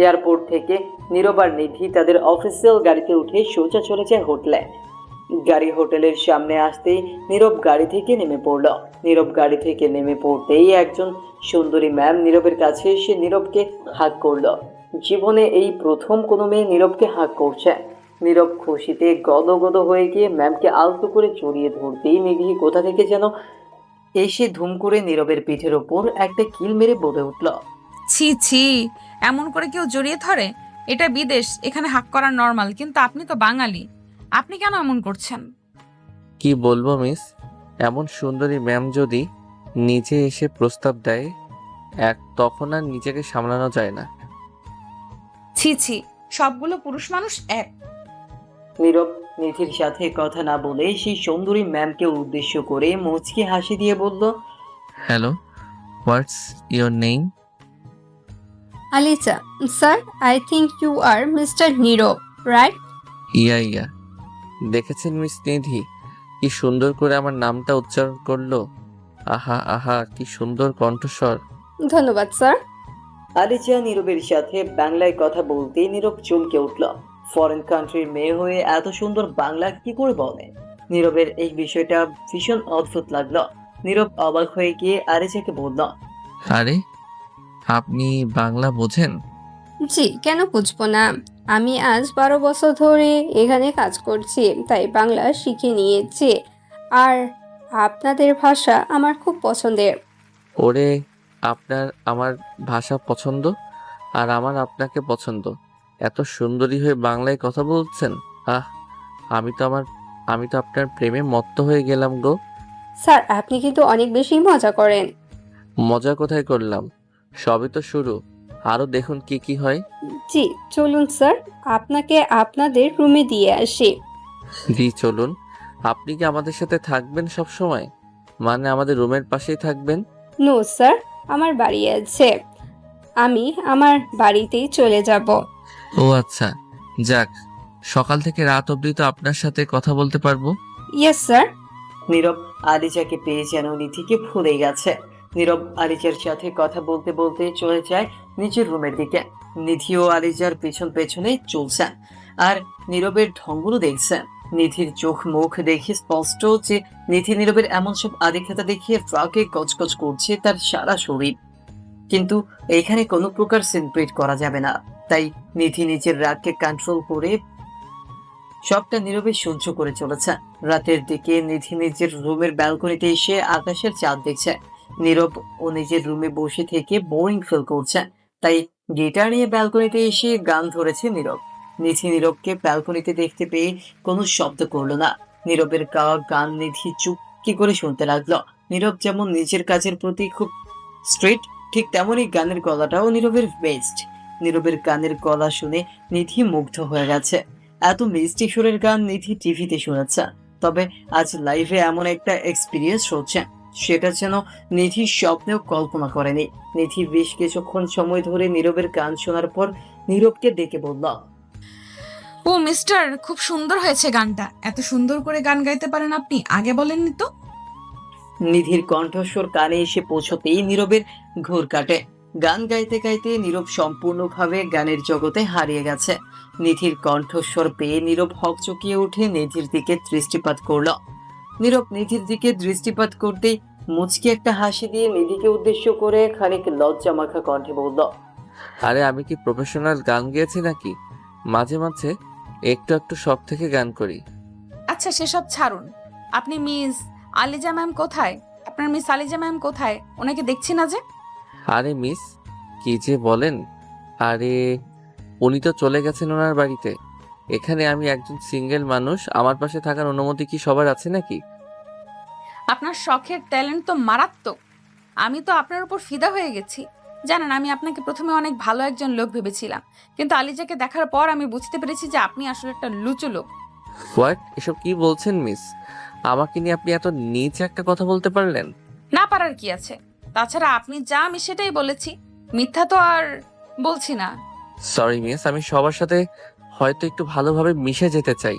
এয়ারপোর্ট থেকে নীরব আর নিধি তাদের অফিসিয়াল গাড়িতে উঠে সোজা চলে যায় হোটেলে। গাড়ি হোটেলের সামনে আসতেই নীরব গাড়ি থেকে নেমে পড়ল। নীরব গাড়ি থেকে নেমে পড়তেই একজন সুন্দরী ম্যাম নীরবের কাছে এসে নীরবকে হাক করলো। জীবনে এই প্রথম কোনো মেয়ে নীরবকে হাক করছে। নীরব খুশিতে গদগদ হয়ে গিয়ে ম্যামকে আলতো করে জড়িয়ে ধরতেই নিধি কোথা থেকে যেন এসে ধুম করে নীরবের পিঠের ওপর একটা কিল মেরে বলে উঠল। ছি ছি, এমন করে কেউ জড়িয়ে ধরে? এটা বিদেশ, এখানে হাক করা নর্মাল, কিন্তু আপনি তো বাঙালি, আপনি কেন এমন করছেন? কি বলবো মিস, এমন সুন্দরী ম্যাম যদি নিজে এসে প্রস্তাব দেয় তখন আর নিজেকে সামলানো যায় না। ছি ছি, সবগুলো পুরুষ মানুষ এক। নীরব নিধির সাথে কথা না বলে সেই সুন্দরী ম্যামকে উদ্দেশ্য করে মুচকি হাসি দিয়ে বলল, hello, what's your name? Alisa, sir, I think you are Mr. Niro, right? ইয়া, দেখেছেন মিস নিধি কি সুন্দর করে আমার নামটা উচ্চারণ করলো। আহা আহা, কি সুন্দর কণ্ঠস্বর। ধন্যবাদ স্যার। আলিজা নীরবের সাথে বাংলায় কথা বলতেই নীরব চমকে উঠল। ফরেন কান্ট্রির মেয়ে হয়ে এত সুন্দর বাংলা কি করে বলে? নীরবের এই বিষয়টা ভীষণ অদ্ভুত লাগলো। নীরব অবাক হয়ে গিয়ে আলিজাকে বলল, আরে আপনি বাংলা বোঝেন? জি, কেন বুঝবো না? আমি আজ 12 বছর ধরে এখানে কাজ করছি, তাই বাংলা শিখে নিয়েছি। আর আপনাদের ভাষা আমার খুব পছন্দের। ওরে, আপনার আমার ভাষা পছন্দ আর আমার আপনাকে পছন্দ। এত সুন্দরী হয়ে বাংলায় কথা বলছেন। আহ, আমি তো আপনার প্রেমে মত্ত হয়ে গেলাম গো। স্যার, আপনি কিন্তু অনেক বেশি মজা করেন। মজা কোথায় করলাম, সবই তো শুরু, আরো দেখুন কি কি হয়। জি, চলুন স্যার, আপনাকে আপনাদের রুমে দিয়ে আসি। জি চলুন। আপনি কি আমাদের সাথে থাকবেন সব সময়? মানে আমাদের রুমের পাশেই থাকবেন? নো স্যার, আমার বাড়ি আছে, আমি আমার বাড়িতেই চলে যাব। ও আচ্ছা, যাক, সকাল থেকে রাত অবধি তো আপনার সাথে কথা বলতে পারবো। Yes sir. নীরব আলিজাকে পেয়ে যেন নিধিকে ভুলে গেছে। নীরব আলিজার সাথে কথা বলতে বলতে চলে যায় নিচের রুমের দিকে। নিধি ও আলিজার পেছন পেছনে চলছে আর নীরবের ঢঙ্গুলো দেখছে। নিধির চোখ মুখ দেখে স্পষ্ট যে নিধি নীরবের এমন সব আদিক্ষেতা দেখিয়ে ট্রাকে গজগজ করছে তার সারা শরীর। কিন্তু এখানে কোনো প্রকার সেলিব্রেট করা যাবে না, তাই নিধি নিজের রাগকে কন্ট্রোল করে সবটা নীরবে সহ্য করে চলেছে। রাতের দিকে নিধি নিজের রুমের ব্যালকনিতে এসে আকাশের চাঁদ দেখছে। নীরব ও নিজের রুমে বসে থেকে বোরিং ফিল করছে, তাই গিটার নিয়ে ব্যালকনিতে এসে গান ধরেছে নীরব। নিধি নীরবকে ব্যালকনিতে দেখতে পেয়ে কোনো শব্দ করলো না। নীরবের গাওয়া গান নিধি চুপটি করে শুনতে লাগলো। নীরব যেমন নিজের কাজের প্রতি খুব স্ট্রিক্ট, ঠিক তেমনই গানের গলাটাও নীরবের বেস্ট। নীরবের গানের গলা শুনে নিধি মুগ্ধ হয়ে গেছে। এত মিষ্টি সুরের গান নিধি টিভিতে শুনেছে, তবে আজ লাইভে এমন একটা এক্সপিরিয়েন্স হচ্ছে সেটা যেন নিধি স্বপ্নেও কল্পনা করেনি। নিধি বেশ কিছুক্ষণ সময় ধরে নীরবের গান শোনার পর নীরবকে ডেকে বলল, ও মিস্টার, খুব সুন্দর হয়েছে গানটা। এত সুন্দর করে গান গাইতে পারেন আপনি, আগে বলেননি তো। নিধির কণ্ঠস্বর কানে এসে পৌঁছতেই নীরবের ঘোর কাটে। গান গাইতে গাইতে নীরব সম্পূর্ণভাবে গানের জগতে হারিয়ে গেছে। নিধির কণ্ঠস্বর পেয়ে নীরব হকচকিয়ে উঠে নিধির দিকে দৃষ্টিপাত করল। নীরব নিধির দিকে দৃষ্টিপাত করতেই মুচকি একটা হাসি দিয়ে নিধিকে উদ্দেশ্য করে খানিক লজ্জা মাখা কণ্ঠে বলল, আরে আমি কি প্রফেশনাল গান গেয়েছি নাকি? মাঝে মাঝে একটু একটু সব থেকে গান করি। আচ্ছা, সেসব ছাড়ুন। আপনি মিস আলিজা ম্যাম কোথায়? আপনার মিস আলিজা ম্যাম কোথায়? ওনাকে দেখছি না যে। আরে মিস, কি যে বলেন। আরে উনি তো চলে গেছেন ওনার বাড়িতে। এখানে আমি একজন সিঙ্গেল মানুষ, আমার পাশে থাকার অনুমতি কি সবার আছে নাকি? আপনার শখের ট্যালেন্ট তো মারাত্মক। আমি তো আপনার উপর ফিদা হয়ে গেছি। জানেন, আমি আপনাকে প্রথমে অনেক ভালো একজন লোক ভেবেছিলাম, কিন্তু আলিজাকে দেখার পর আমি বুঝতে পেরেছি যে আপনি আসলে একটা লুচু লোক। হোয়াট, এসব কি বলছেন মিস? আমাকে নিয়ে আপনি এত নিচ একটা কথা বলতে পারলেন? না পারার কি আছে? তাছাড়া আপনি যা, আমি সেটাই বলেছি, মিথ্যা তো আর বলছি না। সরি মিস, আমি সবার সাথে হয়তো একটু ভালোভাবে মিশে যেতে চাই,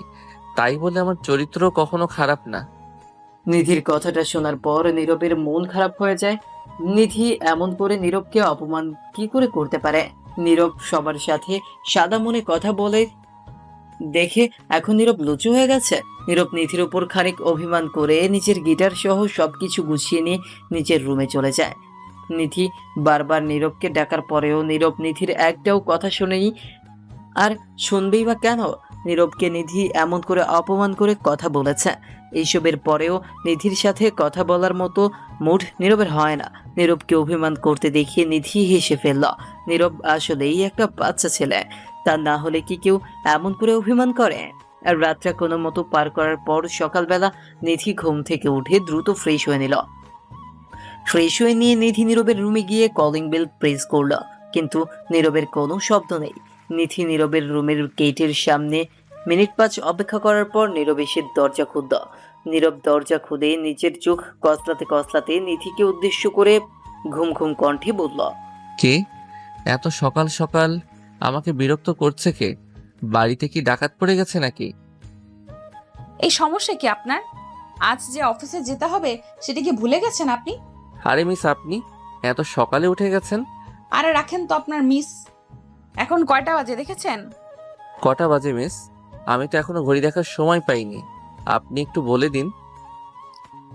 তাই বলে আমার চরিত্র কখনো খারাপ না। নিধির কথাটা শোনার পর নীরবের মন খারাপ হয়ে যায়। নিধি এমন করে নীরবকে অপমান কি করে করতে পারে? নীরব সবার সাথে সাদা মনে কথা বলে দেখে এখন নীরব লুচু হয়ে গেছে। নীরব নিধির উপর খানিক অভিমান করে নিজের গিটার সহ সবকিছু গুছিয়ে নিয়ে নিজের রুমে চলে যায়। নিধি বারবার নীরবকে ডাকার পরেও নীরব নিধির একটাও কথা শোনেনি। আর শুনবেই বা কেন? নীরবকে নিধি এমন করে অপমান করে কথা বলেছে। এইসবের পরেও নিধির সাথে কথা বলার মতো মুড নীরবের হয় না। নীরবকে অভিমান করতে দেখিয়ে নিধি হেসে ফেলল। নীরব আসলেই একটা বাচ্চা ছেলে, তা না হলে কি কেউ এমন করে অভিমান করে? আর রাতটা কোনো মতো পার করার পর সকালবেলা নিধি ঘুম থেকে উঠে দ্রুত ফ্রেশ হয়ে নিল। ফ্রেশ হয়ে নিয়ে নিধি নীরবের রুমে গিয়ে কলিং বেল প্রেস করল, কিন্তু নীরবের কোনো শব্দ নেই। নিধি নীরবের রুমের গেটের সামনে মিনিট 5 অপেক্ষা করার পর নীরব এসে দরজা খুলল। নীরব দরজা খুলে নিজের চোখ কসলাতে কসলাতে নিধিকে উদ্দেশ্য করে ঘুম ঘুম কণ্ঠে বলল, কে এত সকাল সকাল আমাকে বিরক্ত করছে? কে? বাড়িতে কি ডাকাত পড়ে গেছে নাকি? এই সমস্যা কি আপনার? আজ যে অফিসে যেতে হবে সেটা কি ভুলে গেছেন আপনি? আরে মিস, আপনি এত সকালে উঠে গেছেন? আরে রাখেন তো আপনার মিস। এখন কয়টা বাজে দেখেছেন? কটা বাজে মিস? আমি তো এখনো ঘড়ি দেখার সময় পাইনি। আপনি একটু বলে দিন।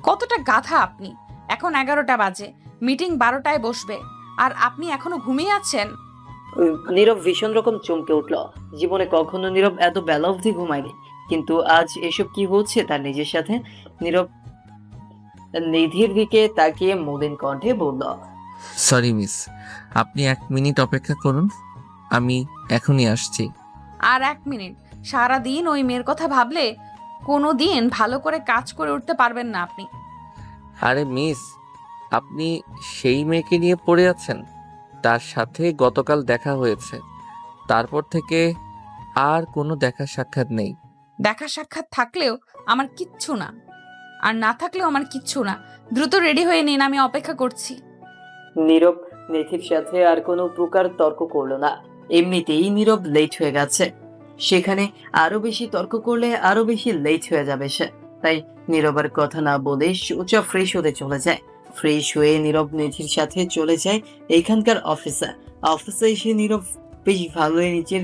কতটা গাধা আপনি! এখন 11টা বাজে, মিটিং 12টায় বসবে, আর আপনি এখনো ঘুমিয়ে আছেন। নীরব ভীষণ রকম চমকে উঠল। জীবনে কখনো নীরব এত বেলা অবধি ঘুমায়নি, কিন্তু আজ এসব কি হচ্ছে তার নিজের সাথে? নীরব নিধির দিকে তাকিয়ে মলিন কণ্ঠে বলল, সরি মিস, আপনি 1 মিনিট অপেক্ষা করুন, আমি এখনই আসছি। আর 1 মিনিট? সারাদিন ওই মেয়ের কথা ভাবলে কোনো দিন ভালো করে কাজ করে উঠতে পারবেন না আপনি। আরে মিস, আপনি সেই মেয়েকে নিয়ে পড়ে আছেন? তার সাথে গতকাল দেখা হয়েছে, তারপর থেকে আর কোনো দেখা সাক্ষাৎ নেই। দেখা সাক্ষাৎ থাকলেও আমার কিচ্ছু না, আর না থাকলেও আমার কিচ্ছু না। দ্রুত রেডি হয়ে নিন, আমি অপেক্ষা করছি। নীরব নিধির সাথে আর কোনো প্রকার তর্ক করলো না। এমনিতেই নীরব লেট হয়ে গেছে, সেখানে আরো বেশি তর্ক করলে আরো বেশি লেট হয়ে যাবে সে। তাই নীরব আর কথা না বলে সোজা ফ্রেশ হতে চলে যায়। ফ্রেশ হয়ে নীরব নিধির সাথে চলে যায় এইখানকার অফিসে। অফিসে এসে নীরব বেশ ভালোই নিজের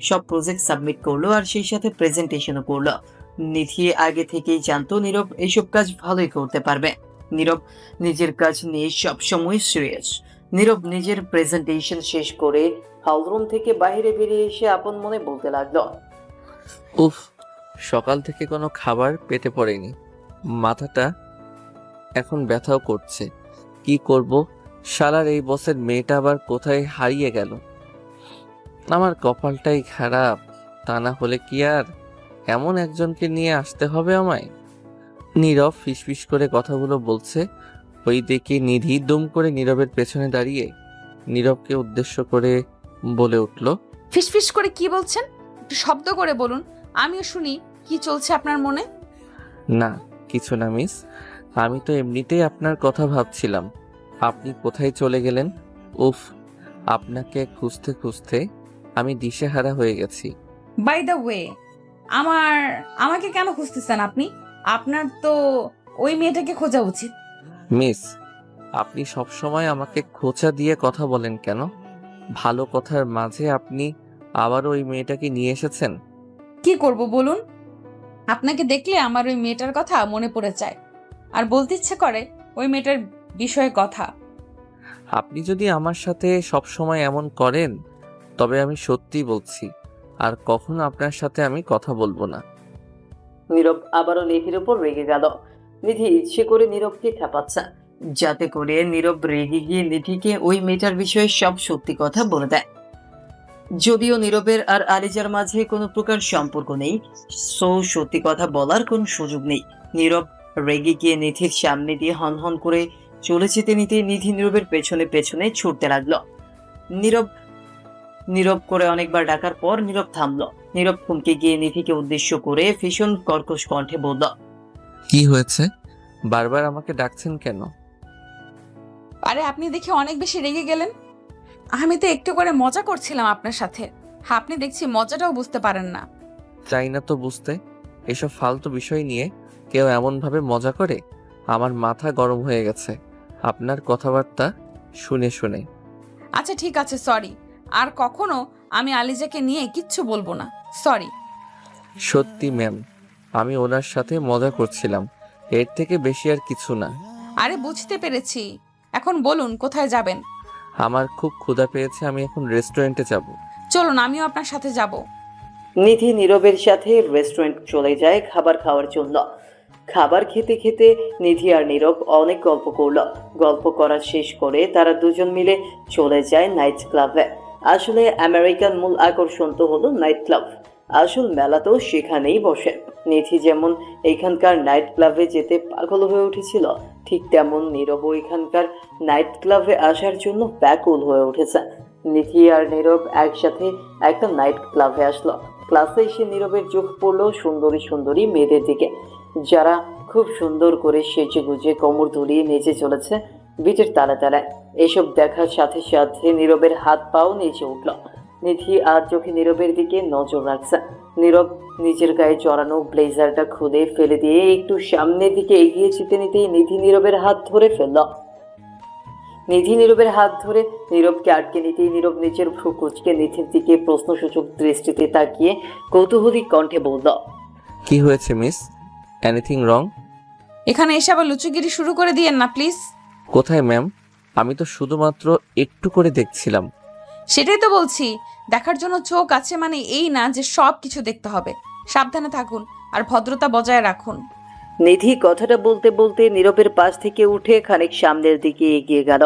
সব প্রজেক্ট সাবমিট করলো, আর সেই সাথে প্রেজেন্টেশনও করলো। নিধি আগে থেকেই জানতো নীরব এইসব কাজ ভালোই করতে পারবে। নীরব নিজের কাজ নিয়ে সবসময় সিরিয়াস। নীরব নিজের প্রেজেন্টেশন শেষ করে হলরুম থেকে বাইরে বেরিয়ে এসে আপন মনে বলতে লাগলো, উফ, সকাল থেকে কোনো খাবার পেটে পড়েনি, মাথাটা এখন ব্যথাও করছে। কি করব? শালার এই বসের মেয়েটা আবার কোথায় হারিয়ে গেল? আমার কপালটাই খারাপ, তা না হলে কি আর এমন একজনকে নিয়ে আসতে হবে আমায়? নীরব ফিসফিস করে কথাগুলো বলছে, ওই দেখে নিধি দুম করে নীরবের পেছনে দাঁড়িয়ে নীরবকে উদ্দেশ্য করে বলে উঠল, ফিসফিস করে কি বলছেন? একটু শব্দ করে বলুন, আমিও শুনি কি চলছে আপনার মনে। না কিছু না মিস, আমি তো এমনিতেই আপনার কথা ভাবছিলাম। আপনি কোথায় চলে গেলেন? উফ, আপনাকে খুঁজতে খুঁজতে আমি দিশেহারা হয়ে গেছি। বাই দ্য ওয়ে, আমাকে কেন খুঁজতেছেন আপনি? আপনার তো ওই মেয়েটাকে খোঁজা উচিত। মিস, আপনি সবসময় আমাকে খোঁচা দিয়ে কথা বলেন কেন? ভালো কথার মাঝে আপনি আবার ওই মেয়েটাকে নিয়ে এসেছেন। কি করব বলুন? আপনাকে দেখলে আমার ওই মেয়েটার কথা মনে পড়ে যায়, আর বলতে ইচ্ছে করে ওই মেয়েটার বিষয়ে কথা। আপনি যদি আমার সাথে সবসময় এমন করেন তবে আমি সত্যি বলছি আর কখনো আপনার সাথে আমি কথা বলবো না। নীরব আবারও নিধির উপর রেগে গেল। নিধি ইচ্ছে করে নীরবকে খেপাচ্ছে, যাতে করে নীরব রেগে গিয়ে নিধিকে ওই মেয়েটার বিষয়ে সব সত্যি কথা বলে দেয়। যদিও নীরবের আর আলিজার মাঝে কোনো প্রকার সম্পর্ক নেই, সো সত্যি কথা বলার কোনো সুযোগ নেই। নীরব রেগে গিয়ে নিধির সামনে দিয়ে হনহন করে চলে যেতে নিতে নিধি নীরবের পেছনে পেছনে ছুটতে লাগলো। নীরব নীরব করে অনেকবার ডাকার পর নীরব থামলো। নীরব থমকে গিয়ে নিধিকে উদ্দেশ্য করে ভীষণ কর্কশ কণ্ঠে বলল, কি হয়েছে? বারবার আমাকে ডাকছেন কেন? আরে আপনি দেখে অনেক বেশি রেগে গেলেন। আমি তো একটু করে মজা করছিলাম আপনার সাথে। আপনি দেখছি মজাটাও বুঝতে পারেন না। চাই না তো বুঝতে, এসব ফালতু বিষয় নিয়ে কেউ এমনভাবে মজা করে? আমার মাথা গরম হয়ে গেছে আপনার কথাবার্তা শুনে শুনে। আচ্ছা ঠিক আছে, সরি। আর কখনো আমি আলিজাকে নিয়ে কিচ্ছু বলবো না, সরি। সত্যি ম্যাম, আমি ওনার সাথে মজা করছিলাম, এর থেকে বেশি আর কিছু না। আরে বুঝতে পেরেছি, এখন বলুন কোথায় যাবেন? আমার খুব ক্ষুধা পেয়েছে, আমি এখন রেস্টুরেন্টে যাব। চলুন আমিও আপনার সাথে যাব। নিধি নীরবের সাথে রেস্টুরেন্ট চলে যায় খাবার খাওয়ার জন্য। খাবার খেতে খেতে নিধি আর নীরব অনেক গল্প করলো। গল্প করা শেষ করে তারা দুজন মিলে চলে যায় নাইট ক্লাবে। আসলে আমেরিকান মূল আকর্ষণ তো হলো নাইট ক্লাব, আসল মেলা তো সেখানেই বসে। নিধি যেমন এখানকার নাইট ক্লাবে যেতে পাগল হয়ে উঠেছিল, ঠিক তেমন নীরবও এখানকার নাইট ক্লাবে আসার জন্য ব্যাকুল হয়ে উঠেছে। নিধি আর নীরব একসাথে একটা নাইট ক্লাবে আসলো। ক্লাসে এসে নীরবের চোখ পড়লো সুন্দরী সুন্দরী মেয়েদের দিকে, যারা খুব সুন্দর করে সেজে গুজে কোমর দুলিয়ে নেচে চলেছে বিটের তালে তালে। এসব দেখার সাথে সাথে নীরবের হাত পাও নেচে উঠল। নিধি আর চোখে নীরবের দিকে নজর রাখছে। নীরব নিজের গায়ে জড়ানো ব্লেজারটা খুলে ফেলে দিয়ে একটু সামনের দিকে এগিয়ে যেতে নিতেই নিধি নীরবের হাত ধরে ফেলল। নিধি নীরবের হাত ধরে নীরবকে আটকে নিতেই নীরব নিজের ভ্রু কুঁচকে নিধির দিকে প্রশ্নসূচক দৃষ্টিতে তাকিয়ে কৌতূহলী কণ্ঠে বলল, কি হয়েছে মিস? Anything wrong? এখানে এসে আবার লুচুগিরি শুরু করে দিয়েন না প্লিজ। কোথায় ম্যাম? আমি তো শুধুমাত্র একটু করে দেখছিলাম। সেটাই তো বলছি, দেখার জন্য চোখ আছে মানে এই না যে সব কিছু দেখতে হবে। সাবধানে থাকুন আর ভদ্রতা বজায় রাখুন। নিধি কথাটা বলতে বলতে নীরবের পাশ থেকে উঠে খানিক সামনের দিকে এগিয়ে গেল।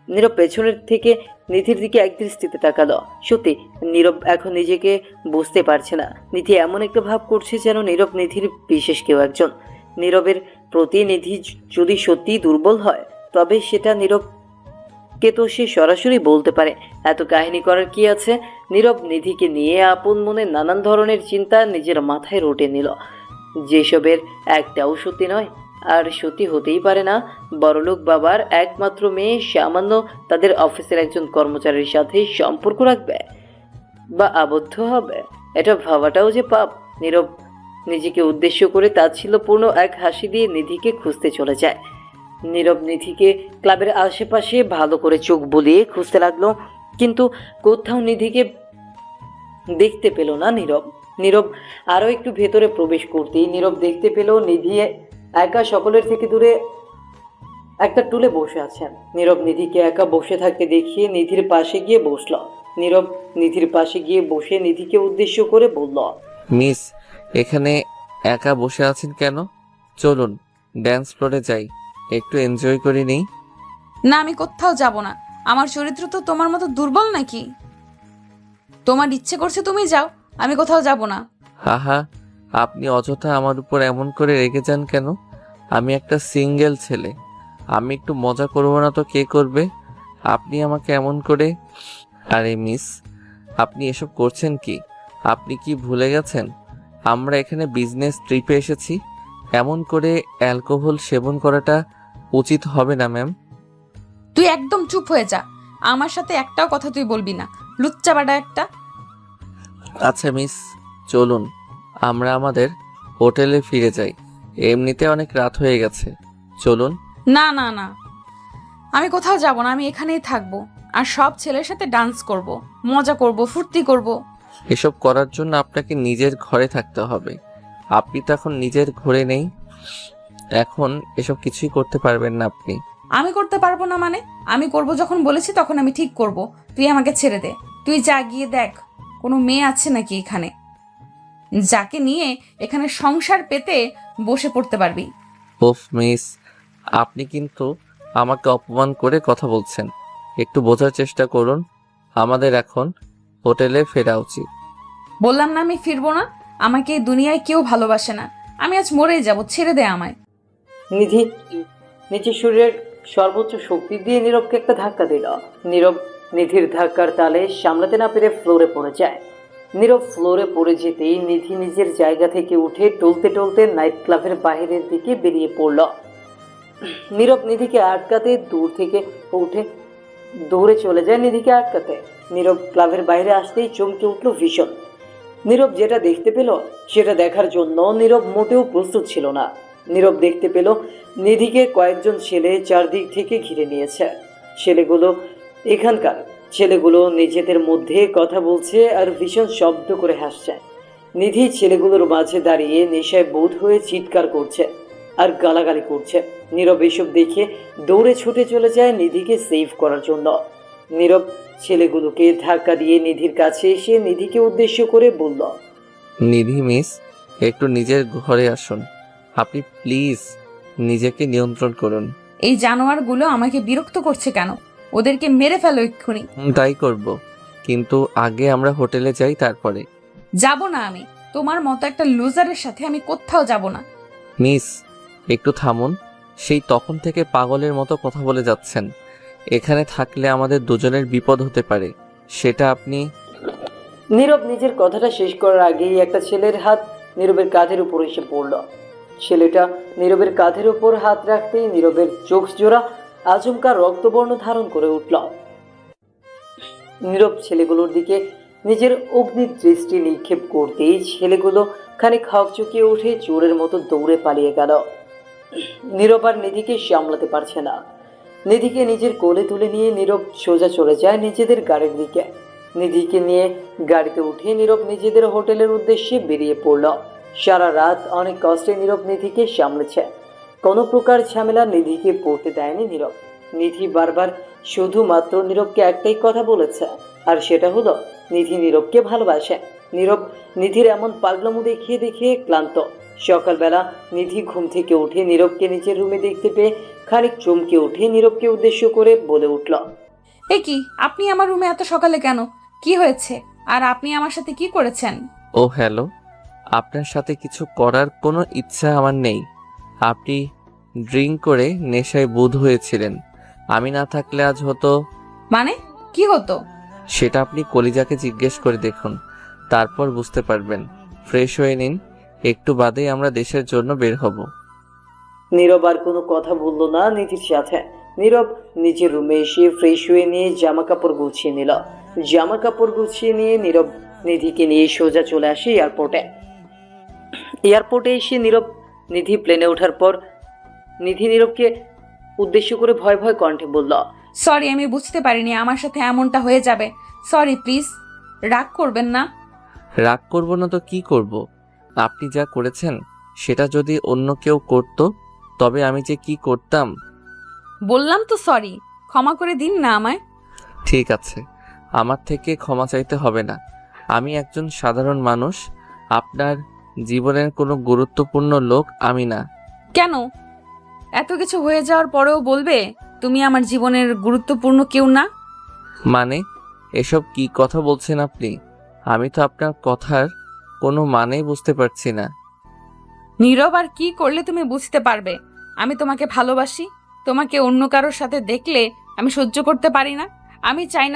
নীরব পেছনের থেকে নিধির দিকে একদৃষ্টিতে তাকালো। সত্যি নীরব এখন নিজেকে বুঝতে পারছে না। নিধি এমন একটা ভাব করছে যেন নীরব নিধির বিশেষ কেউ একজন। নীরবের প্রতি নিধি যদি সত্যিই দুর্বল হয় তবে সেটা নীরবকে তো সে সরাসরি বলতে পারে। এত কাহিনী করার কি আছে? নীরব নিধিকে নিয়ে আপন মনে নানান ধরনের চিন্তা নিজের মাথায় রটে নিল, যেসবের একটাও সত্যি নয় আর সত্যি হতেই পারে না। বড়লোক বাবার একমাত্র মেয়ে সামান্য তাদের অফিসের একজন কর্মচারীর সাথে সম্পর্ক রাখবে বা আবদ্ধ হবে, এটা ভাবাটাও যে পাপ। নীরব নিজেকে উদ্দেশ্য করে তাচ্ছিল্যপূর্ণ এক হাসি দিয়ে নিধিকে খুঁজতে চলে যায়। নীরব নিধিকে ক্লাবের আশেপাশে ভালো করে চোখ বুলিয়ে খুঁজতে লাগলো, কিন্তু কোথাও নিধিকে দেখতে পেল না নীরব আরো একটু ভেতরে প্রবেশ করতেই নীরব দেখতে পেল নিধি একা সকলের থেকে দূরে একটা টুলে বসে আছেন। নীরব নিধিকে একা বসে থাকতে দেখিয়ে নিধির পাশে গিয়ে বসল। নীরব নিধির পাশে গিয়ে বসে নিধিকে উদ্দেশ্য করে বলল, মিস, এখানে একা বসে আছেন কেন? চলুন ড্যান্স ফ্লোরে যাই, একটু এনজয় করে নেই। না, আমি কোথাও যাব না। আমার চরিত্র তো তোমার মতো দুর্বল নাকি? তোমার ইচ্ছে করছে তুমি যাও, আমি কোথাও যাব না। হাহা, আপনি অযথা আমার উপর এমন করে রেগে যান কেন? আমি একটা সিঙ্গেল ছেলে, আমি একটু মজা করবো না তো কে করবে? আপনি আমাকে এমন করে। আরে মিস, আপনি এসব করছেন কি? আপনি কি ভুলে গেছেন আমরা এখানে বিজনেস ট্রিপে এসেছি? এমন করে অ্যালকোহল সেবন করাটা উচিত হবে না ম্যাম। তুই একদম চুপ হয়ে যা, আমার সাথে একটাও কথা তুই বলবি না, লুচ্চা বাডা একটা। আচ্ছা মিস, চলুন আমরা আমাদের হোটেলে ফিরে যাই, এমনিতে অনেক রাত হয়ে গেছে। চলুন। না না না, আমি কোথাও যাব না, আমি এখানেই থাকবো আর সব ছেলের সাথে ডান্স করব, মজা করব, ফুর্তি করব। এসব করার জন্য আপনাকে নিজের ঘরে থাকতে হবে। আপনি তো এখন নিজের ঘরে নেই, এখন এসব কিছুই করতে পারবেন না আপনি। আমি করতে পারবো না মানে? আমি করব যখন বলেছি তখন আমি ঠিক করব। তুই আমাকে ছেড়ে দে। তুই যা গিয়ে দেখ কোনো মেয়ে আছে নাকি এখানে, যাকে নিয়ে এখানে সংসার পেতে বসে পড়তে পারবি। ওফ মিস, আপনি কিন্তু আমাকে অপমান করে কথা বলছেন, একটু বোঝার চেষ্টা করুন। আমাদের এখন হোটেলে ফেরা উচিত। বললাম না আমি ফিরবো না। আমাকে এই দুনিয়ায় কেউ ভালোবাসে না, আমি আজ মরেই যাব, ছেড়ে দে আমায়। নিধি নিজের শরীরের সর্বোচ্চ শক্তি দিয়ে নীরবকে একটা ধাক্কা দিল। নীরব নিধির ধাক্কার তালে সামলাতে না পেরে ফ্লোরে পড়ে যায়। নীরব ফ্লোরে পড়ে যেতেই নিধি নিজের জায়গা থেকে উঠে টলতে টলতে নাইট ক্লাবের বাইরের দিকে বেরিয়ে পড়ল। নীরব নিধিকে আটকাতে দূর থেকে উঠে দৌড়ে চলে যায় নিধিকে আটকাতে। নীরব ক্লাবের বাইরে আসতেই চমকে উঠল ভীষণ। নীরব যেটা দেখতে পেল সেটা দেখার জন্য নীরব মোটেও প্রস্তুত ছিল না। নীরব দেখতে পেল নিধিকে কয়েকজন ছেলে চারদিক থেকে ঘিরে নিয়েছে। ছেলেগুলো নিজেদের মধ্যে কথা বলছে আর ভীষণ শব্দ করে হাসছে। নিধি ছেলেগুলোর মাঝে দাঁড়িয়ে নেশায় বোধ হয়ে চিৎকার করছে আর গালাগালি করছে। নীরব এসব দেখে দৌড়ে ছুটে চলে যায় নিধিকে সেভ করার জন্য। নীরব ছেলেগুলোকে ধাক্কা দিয়ে নিধির কাছে এসে নিধিকে উদ্দেশ্য করে বলল, নিধি মিস, একটু নিজের ঘরে আসুন। আপনি প্লিজ নিজেকে নিয়ন্ত্রণ করুন। এই জানোয়ারগুলো আমাকে বিরক্ত করছে কেন? ওদেরকে মেরে ফেলো এক্ষুনি। তাই করব, কিন্তু আগে আমরা হোটেলে যাই, তারপরে। যাব না আমি। তোমার মতো একটা লুজারের সাথে আমি কোথাও যাব না। মিস, একটু থামুন। সেই তখন থেকে পাগলের মতো কথা বলে যাচ্ছেন। এখানে থাকলে আমাদের দুজনের বিপদ হতে পারে, সেটা আপনি। নীরব নিজের কথাটা শেষ করার আগেই একটা ছেলের হাত নীরবের কাঁধের উপর এসে পড়ল। ছেলেটা নীরবের কাঁধের উপর হাত রাখতেই নীরবের চোখ জোড়া আচমকা রক্তবর্ণ ধারণ করে উঠল। নীরব ছেলেগুলোর দিকে নিজের অগ্নি দৃষ্টি নিক্ষেপ করতেই ছেলেগুলো খানিক হকচকিয়ে উঠে চোরের মতো দৌড়ে পালিয়ে গেল। নীরব আর নিধিকে সামলাতে পারছে না। নিধিকে নিজের কোলে তুলে নিয়ে নীরব সোজা চলে যায় নিজেদের গাড়ির দিকে। নিধিকে নিয়ে গাড়িতে উঠে নীরব নিজেদের হোটেলের উদ্দেশ্যে বেরিয়ে পড়ল। সারা রাত অনেক কষ্টে নীরব নিধিকে সামলেছে। কোনো প্রকার ঝামেলা নিধিকে পড়তে দেয়নি নীরব। নিধি বারবার শুধুমাত্র নীরবকে একটাই কথা বলেছে, আর সেটা হলো নিধি নীরবকে ভালোবাসে। নীরব নিধির এমন পাগলামো দেখিয়ে দেখিয়ে ক্লান্ত। সকালবেলা নিধি ঘুম থেকে উঠে নীরবকে নিজের রুমে দেখতে পেয়ে খানিক চমকে উঠে নীরবকে উদ্দেশ্য করে বলে উঠল, এ কি, আপনি আমার রুমে এত সকালে কেন? কি হয়েছে? আর আপনি আমার সাথে কি করেছেন? ও হ্যালো, আপনার সাথে কিছু করার কোনো ইচ্ছা আমার নেই। আপনি ড্রিঙ্ক করে নেশায় বুঁদ হয়েছিলেন। আমি না থাকলে আজ হতো। মানে কি হতো? সেটা আপনি কলিজাকে জিজ্ঞেস করে দেখুন, তারপর বুঝতে পারবেন। ফ্রেশ হয়ে নিন, একটু বাদেই আমরা দেশের জন্য বের হব। নীরব আর কোনো কথা বলল না নিধির সাথে। নীরব নিজের রুমে এসে ফ্রেশ হয়ে নিয়ে জামা কাপড় গুছিয়ে নিল। জামা কাপড় গুছিয়ে নিয়ে নীরব নিধিকে নিয়ে সোজা চলে আসে এয়ারপোর্টে এসে নিধি প্লেনে ওঠার পর নিধি নীরবকে উদ্দেশ্য করে ভয় ভয় কণ্ঠে বলল, সরি, আমি বুঝতে পারিনি আমার সাথে এমনটা হয়ে যাবে। সরি, প্লিজ রাগ করবেন না। রাগ করব না তো কি করব? আপনি যা করেছেন সেটা যদি অন্য কেউ করত, তবে আমি যে কি করতাম। বললাম তো সরি, ক্ষমা করে দিন না আমায়। ঠিক আছে, আমার থেকে ক্ষমা চাইতে হবে না। আমি একজন সাধারণ মানুষ, আপনার জীবনের কোনো গুরুত্বপূর্ণ লোক আমি না। কেন? এত কিছু হয়ে যাওয়ার পরেও বলবে তুমি আমার জীবনের গুরুত্বপূর্ণ কেউ না? মানে এসব কি কথা বলছেন আপনি? আমি তো আপনার কথার কোনো মানেই বুঝতে পারছি না। নীরব, আর কি করলে তুমি বুঝতে পারবে আমি তোমাকে ভালোবাসি? তোমাকে অন্য কারোর সাথে দেখলে আমি সহ্য করতে পারি না। আমি চাই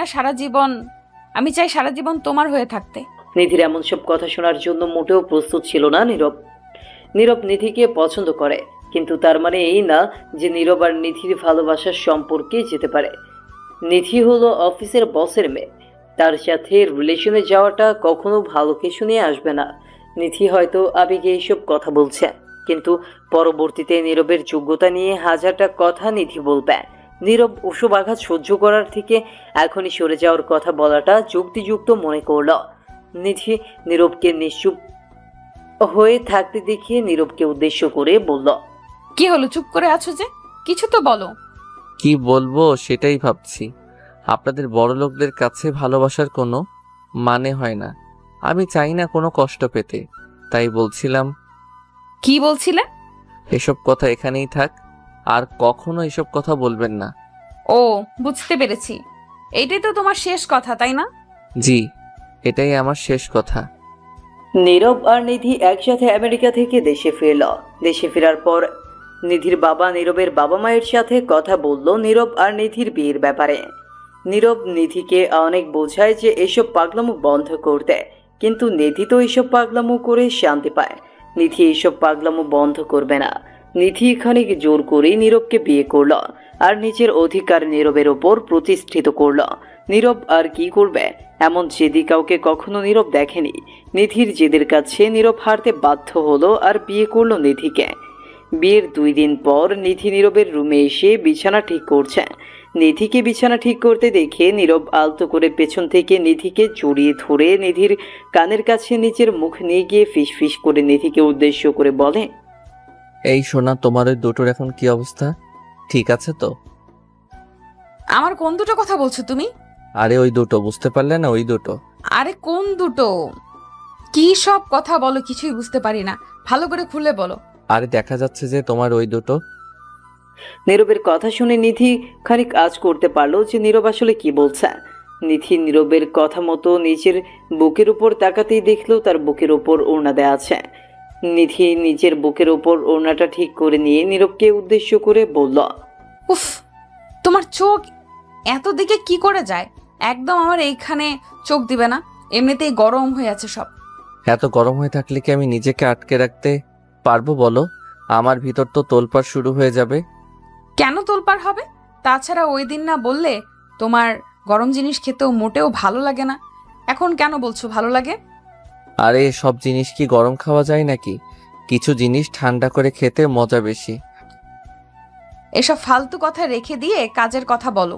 সারা জীবন তোমার হয়ে থাকতে। নিধির এমন সব কথা শোনার জন্য মোটেও প্রস্তুত ছিল না নীরব। নীরব নিধিকে পছন্দ করে, কিন্তু তার মানে এই না যে নীরব আর নিধির ভালোবাসার সম্পর্কে যেতে পারে। নিধি হলো অফিসের বসের মেয়ে, তার সাথে রিলেশনে যাওয়াটা কখনো ভালো কিছু নিয়ে আসবে না। নিধি হয়তো আবেগে এইসব কথা বলছে, কিন্তু পরবর্তীতে নীরবের যোগ্যতা নিয়ে হাজারটা কথা নিধি বলবে। নীরব ওসব আঘাত সহ্য করার থেকে এখনই সরে যাওয়ার কথা বলাটা যুক্তিযুক্ত মনে করল। নিধি নীরবকে নিশ্চুপ হয়ে থাকতে দেখিয়ে নীরবকে উদ্দেশ্য করে বলল, কি হলো, চুপ করে আছো যে? কিছু তো বলো। কি বলবো সেটাই ভাবছি। আপনাদের বড় লোকদের কাছে ভালোবাসার কোনো মানে হয় না। আমি চাই না কোনো কষ্ট পেতে, তাই বলছিলাম। কি বলছিলে? এসব কথা এখানেই থাক, আর কখনো এসব কথা বলবেন না। ও, বুঝতে পেরেছি। এইটাই তো তোমার শেষ কথা, তাই না? জি, এটাই আমার শেষ কথা। নীরব আর নিধি একসাথে আমেরিকা থেকে দেশে ফিরল। দেশে ফেরার পর নিধির বাবা নীরবের বাবা মায়ের সাথে কথা বলল নীরব আর নিধির বিয়ের ব্যাপারে। নীরব নিধিকে অনেক বোঝায় যে এসব পাগলামো বন্ধ করতে, কিন্তু নিধি তো এইসব পাগলামো করে শান্তি পায়। নিধি এইসব পাগলামো বন্ধ করবে না। নিধি খানিক জোর করে নীরবকে বিয়ে করল আর নিজের অধিকার নীরবের ওপর প্রতিষ্ঠিত করল। নীরব আর কি করবে? এমন জেদি কাউকে কখনো নীরব দেখেনি। নিধির জেদের কাছে নীরব হারতে বাধ্য হলো আর বিয়ে করলো নিধিকে। বিয়ের 2 দিন পর নিধি নীরবের রুমে এসে বিছানা ঠিক করছে। নিধিকে বিছানা ঠিক করতে দেখে নীরব আলতো করে পেছন থেকে নিধিকে জড়িয়ে ধরে নিধির কানের কাছে নিজের মুখ নিয়ে গিয়ে ফিসফিস করে নিধিকে উদ্দেশ্য করে বলে, এই সোনা, তোমার ওই দুটোর এখন কি অবস্থা? ঠিক আছে তো? আমার কোন দুটো কথা বলছো তুমি? আরে ওই দুটো, বুঝতে পারলে না? ওই দুটো। আরে কোন দুটো? কি সব কথা বলো, কিছুই বুঝতে পারি না, ভালো করে খুলে বলো। আরে দেখা যাচ্ছে যে তোমার ওই দুটো। নীরবের কথা শুনে নিধি খানিক আঁচ করতে পারলো যে নীরব আসলে কি বলছে। নিধি নীরবের কথা মতো নিজের বুকের উপর তাকাতেই দেখলো তার বুকের উপর ওড়না দেয়া আছে। নিধি নিজের বুকের উপর ওড়নাটা ঠিক করে নিয়ে নীরবকে উদ্দেশ্য করে বলল, উফ, তোমার চোখ এত দিকে কি করে যায়? একদম আমার এইখানে চোখ দিবে না, এমনিতেই গরম হয়ে আছে সব। এত গরম হয়ে থাকলে কি আমি নিজেকে আটকে রাখতে পারবো বলো? আমার ভিতর তো তোলপাড় শুরু হয়ে যাবে। কেন তোলপাড় হবে? তাছাড়া ওই দিন না বললে তোমার গরম জিনিস খেতেও মোটেও ভালো লাগে না, এখন কেন বলছো ভালো লাগে? আরে সব জিনিস কি গরম খাওয়া যায় নাকি? কিছু জিনিস ঠান্ডা করে খেতে মজা বেশি। এসব ফালতু কথা রেখে দিয়ে কাজের কথা বলো।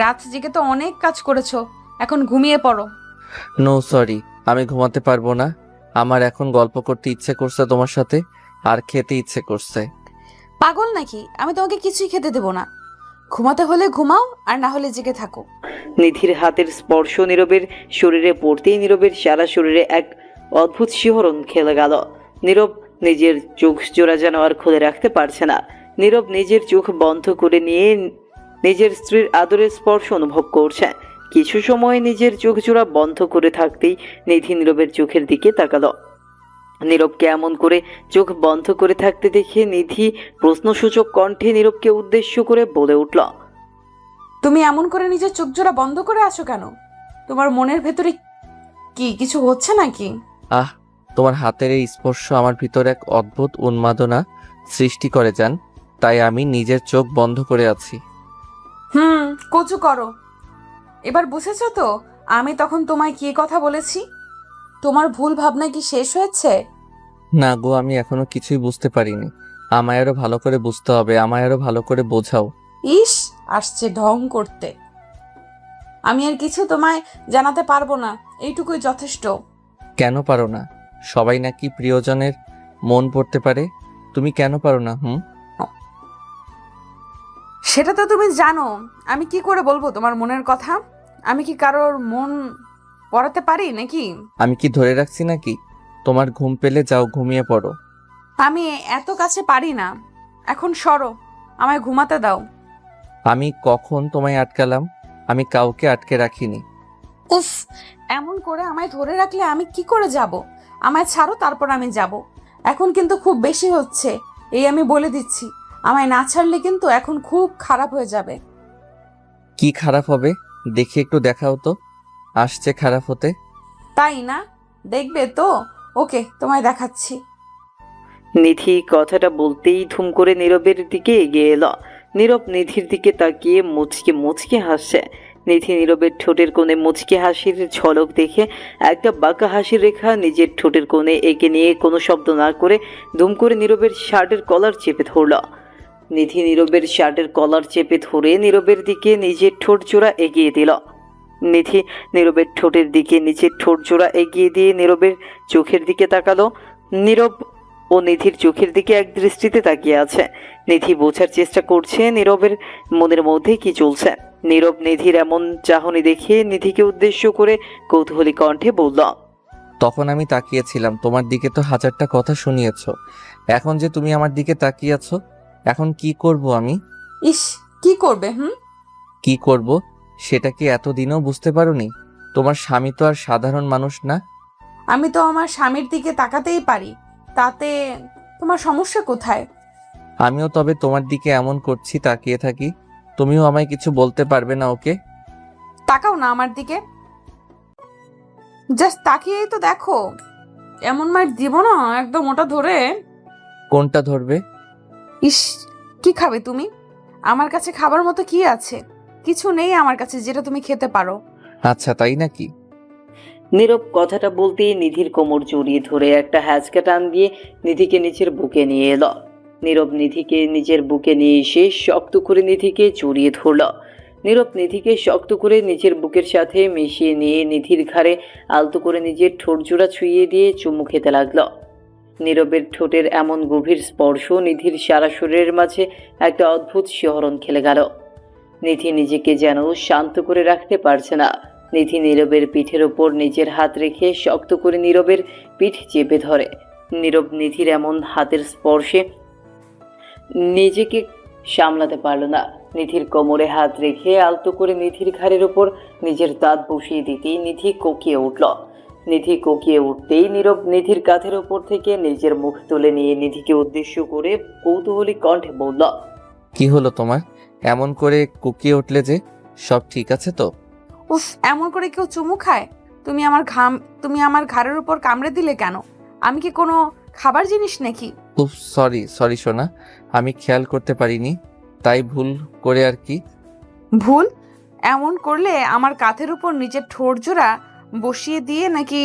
রাত জেগে তো অনেক কাজ করেছো, এখন ঘুমিয়ে পড়ো। নো সরি, আমি ঘুমাতে পারবো না। আমার এখন গল্প করতে ইচ্ছে করছে তোমার সাথে, আর খেতে ইচ্ছে করছে। পাগল নাকি? আমি তোমাকে কিছুই খেতে দেবো না। ঘুমাতে হলে ঘুমাও, আর না হলে জেগে থাকো। নিধির হাতের স্পর্শ নীরবের শরীরে পড়তেই নীরবের সারা শরীরে এক অদ্ভুত শিহরণ খেলে গেল। নীরব নিজের চোখ জোড়া যেন আর খুলে রাখতে পারছে না। নীরব নিজের চোখ বন্ধ করে নিয়ে নিজের স্ত্রীর আদরের স্পর্শ অনুভব করছে। কিছু সময় নিজের চোখ জোড়া বন্ধ করে থাকতেই নিধি নীরবের চোখের দিকে তাকালো। নীরবকে এমন করে চোখ বন্ধ করে থাকতে দেখে নিধি প্রশ্নসূচক কণ্ঠে নীরবকে উদ্দেশ্য করে বলে উঠল, তুমি এমন করে নিজের চোখ জোড়া বন্ধ করে আছো কেন? তোমার মনের ভেতরে কি কিছু হচ্ছে নাকি? আহ, তোমার হাতের এই স্পর্শ আমার ভিতর এক অদ্ভুত উন্মাদনা সৃষ্টি করে যান, তাই আমি নিজের চোখ বন্ধ করে আছি। কচু করো। এবার বুঝেছো তো আমি তখন তোমায় কি কথা বলেছি? তোমার ভুল ভাবনা কি শেষ হয়েছে? না গো, আমি এখনো কিছুই বুঝতে পারিনি। আমায় আরো ভালো করে বুঝতে হবে, আমায় আরো ভালো করে বোঝাও। ইস, আসছে ঢং করতে। আমি আর কিছু তোমায় জানাতে পারবো না, এইটুকুই যথেষ্ট। কেন পারো না? সবাই নাকি প্রিয়জনের মন পড়তে পারে, তুমি কেন পারো না? সেটা তো তুমি জানো। আমি কি করে বলবো তোমার মনের কথা? আমি কি কারোর মন পড়াতে পারি নাকি? আমি কি ধরে রাখছি নাকি? তোমার ঘুম পেলে যাও, ঘুমিয়ে পড়ো। আমি এত কাছে পারি না, এখন সরো, আমায় ঘুমাতে দাও। আমি কখন তোমায় আটকালাম? আমি কাউকে আটকে রাখিনি। উফ, এমন করে আমায় ধরে রাখলে আমি কি করে যাব? আমায় ছাড়ো, তারপর আমি যাব। এখন কিন্তু খুব বেশি হচ্ছে, এই আমি বলে দিচ্ছি। আমায় না ছাড়লে কিন্তু এখন খুব খারাপ হয়ে যাবে। কি খারাপ হবে? দেখি একটু দেখাও তো, আসছে খারাপ হতে। তাই না? দেখবে তো? ওকে, তোমায় দেখাচ্ছি। নিধি কথাটা বলতেই ধুম করে নীরবের দিকে এগিয়ে এলো। নীরব নিধির দিকে তাকিয়ে মুচকে মুচকে হাসছে। নিধি নীরবের ঠোঁটের কোণে মুচকে হাসির ঝলক দেখে একটা বাঁকা হাসির রেখা নিজের ঠোঁটের কোণে এঁকে নিয়ে কোনো শব্দ না করে ধুম করে নীরবের শার্টের কলার চেপে ধরল। নিধি নীরবের শার্টের কলার চেপে ধরে নীরবের দিকে নিজের ঠোঁট জোড়া এগিয়ে দিল। নিধি নীরবের ঠোঁটের দিকে নিজের ঠোঁট জোড়া এগিয়ে দিয়ে নীরবের চোখের দিকে তাকালো। নীরব ও নিধির চোখের দিকে এক দৃষ্টিতে তাকিয়ে আছে। নিধি বোঝার চেষ্টা করছে নীরবের মনের মধ্যে কি চলছে। নীরব নিধির এমন চাহনি দেখে নিধিকে উদ্দেশ্য করে কৌতূহলী কণ্ঠে বলল, তখন আমি তাকিয়েছিলাম তোমার দিকে, তো হাজারটা কথা শুনিয়েছো। এখন যে তুমি আমার দিকে তাকিয়ে আছো, এখন কি করব আমি? ইস, কি করবে? কি করব সেটা কি এতদিনও বুঝতে পারোনি? তোমার স্বামী তো আর সাধারণ মানুষ না। আমি তো আমার স্বামীর দিকে তাকাতেই পারি, তাতে তোমার সমস্যা কোথায়? আমিও তবে তোমার দিকে এমন করছি, তাকিয়ে থাকি, তুমিও আমায় কিছু বলতে পারবে না? ওকে, তাকাও না আমার দিকে, জাস্ট তাকিয়েই তো দেখো। এমন মার দিব না একদম ওটা ধরে। কোনটা ধরবে? ইস, কি খাবে তুমি? আমার কাছে খাবার মতো কি আছে? কিছু নেই আমার কাছে যেটা তুমি খেতে পারো। আচ্ছা তাই নাকি? নীরব কথাটা বলতেই নিধির কোমর জড়িয়ে ধরে একটা হ্যাচকা টান দিয়ে নিধিকে নিজের বুকে নিয়ে এলো। নীরব নিধিকে নিজের বুকে নিয়ে এসে শক্ত করে নিধিকে জড়িয়ে ধরল। নীরব নিধিকে শক্ত করে নিজের বুকের সাথে মিশিয়ে নিয়ে নিধির ঘাড়ে আলতো করে নিজের ঠোঁটজোড়া ছুঁয়ে দিয়ে চুমু খেতে লাগলো। নীরবের ঠোঁটের এমন গভীর স্পর্শ নিধির সারা শরীরের মাঝে একটা অদ্ভুত শিহরণ খেলে গেল। নিধি নিজেকে যেন শান্ত করে রাখতে পারছে না। নিধি নীরবের পিঠের ওপর নিজের হাত রেখে শক্ত করে নীরবের পিঠ চেপে ধরে। নীরব নিধির এমন হাতের স্পর্শে নিজেকে সামলাতে পারল না। নিধির কোমরে হাত রেখে আলতো করে নিধির ঘাড়ের ওপর নিজের দাঁত বসিয়ে দিতেই নিধি কোকিয়ে উঠল। নিধি কোকিয়ে উঠতেই নীরব নিধির কাঁধের ওপর থেকে নিজের মুখ তুলে নিয়ে নিধিকে উদ্দেশ্য করে কৌতূহলী কণ্ঠে বলল, কি হলো তোমার? এমন করে কুকিয়ে উঠলে যে? সব ঠিক আছে তো? উফ, এমন করে কেউ চুমু খায়? তুমি আমার ঘাড়ের উপর কামড়ে দিলে কেন? আমি কি কোনো খাবার জিনিস নাকি? খুব সরি সোনা, আমি খেয়াল করতে পারিনি, তাই ভুল করে আর কি। ভুল? এমন করলে আমার কাঁধের উপর নিজের ঠোঁট জোড়া বসিয়ে দিয়ে নাকি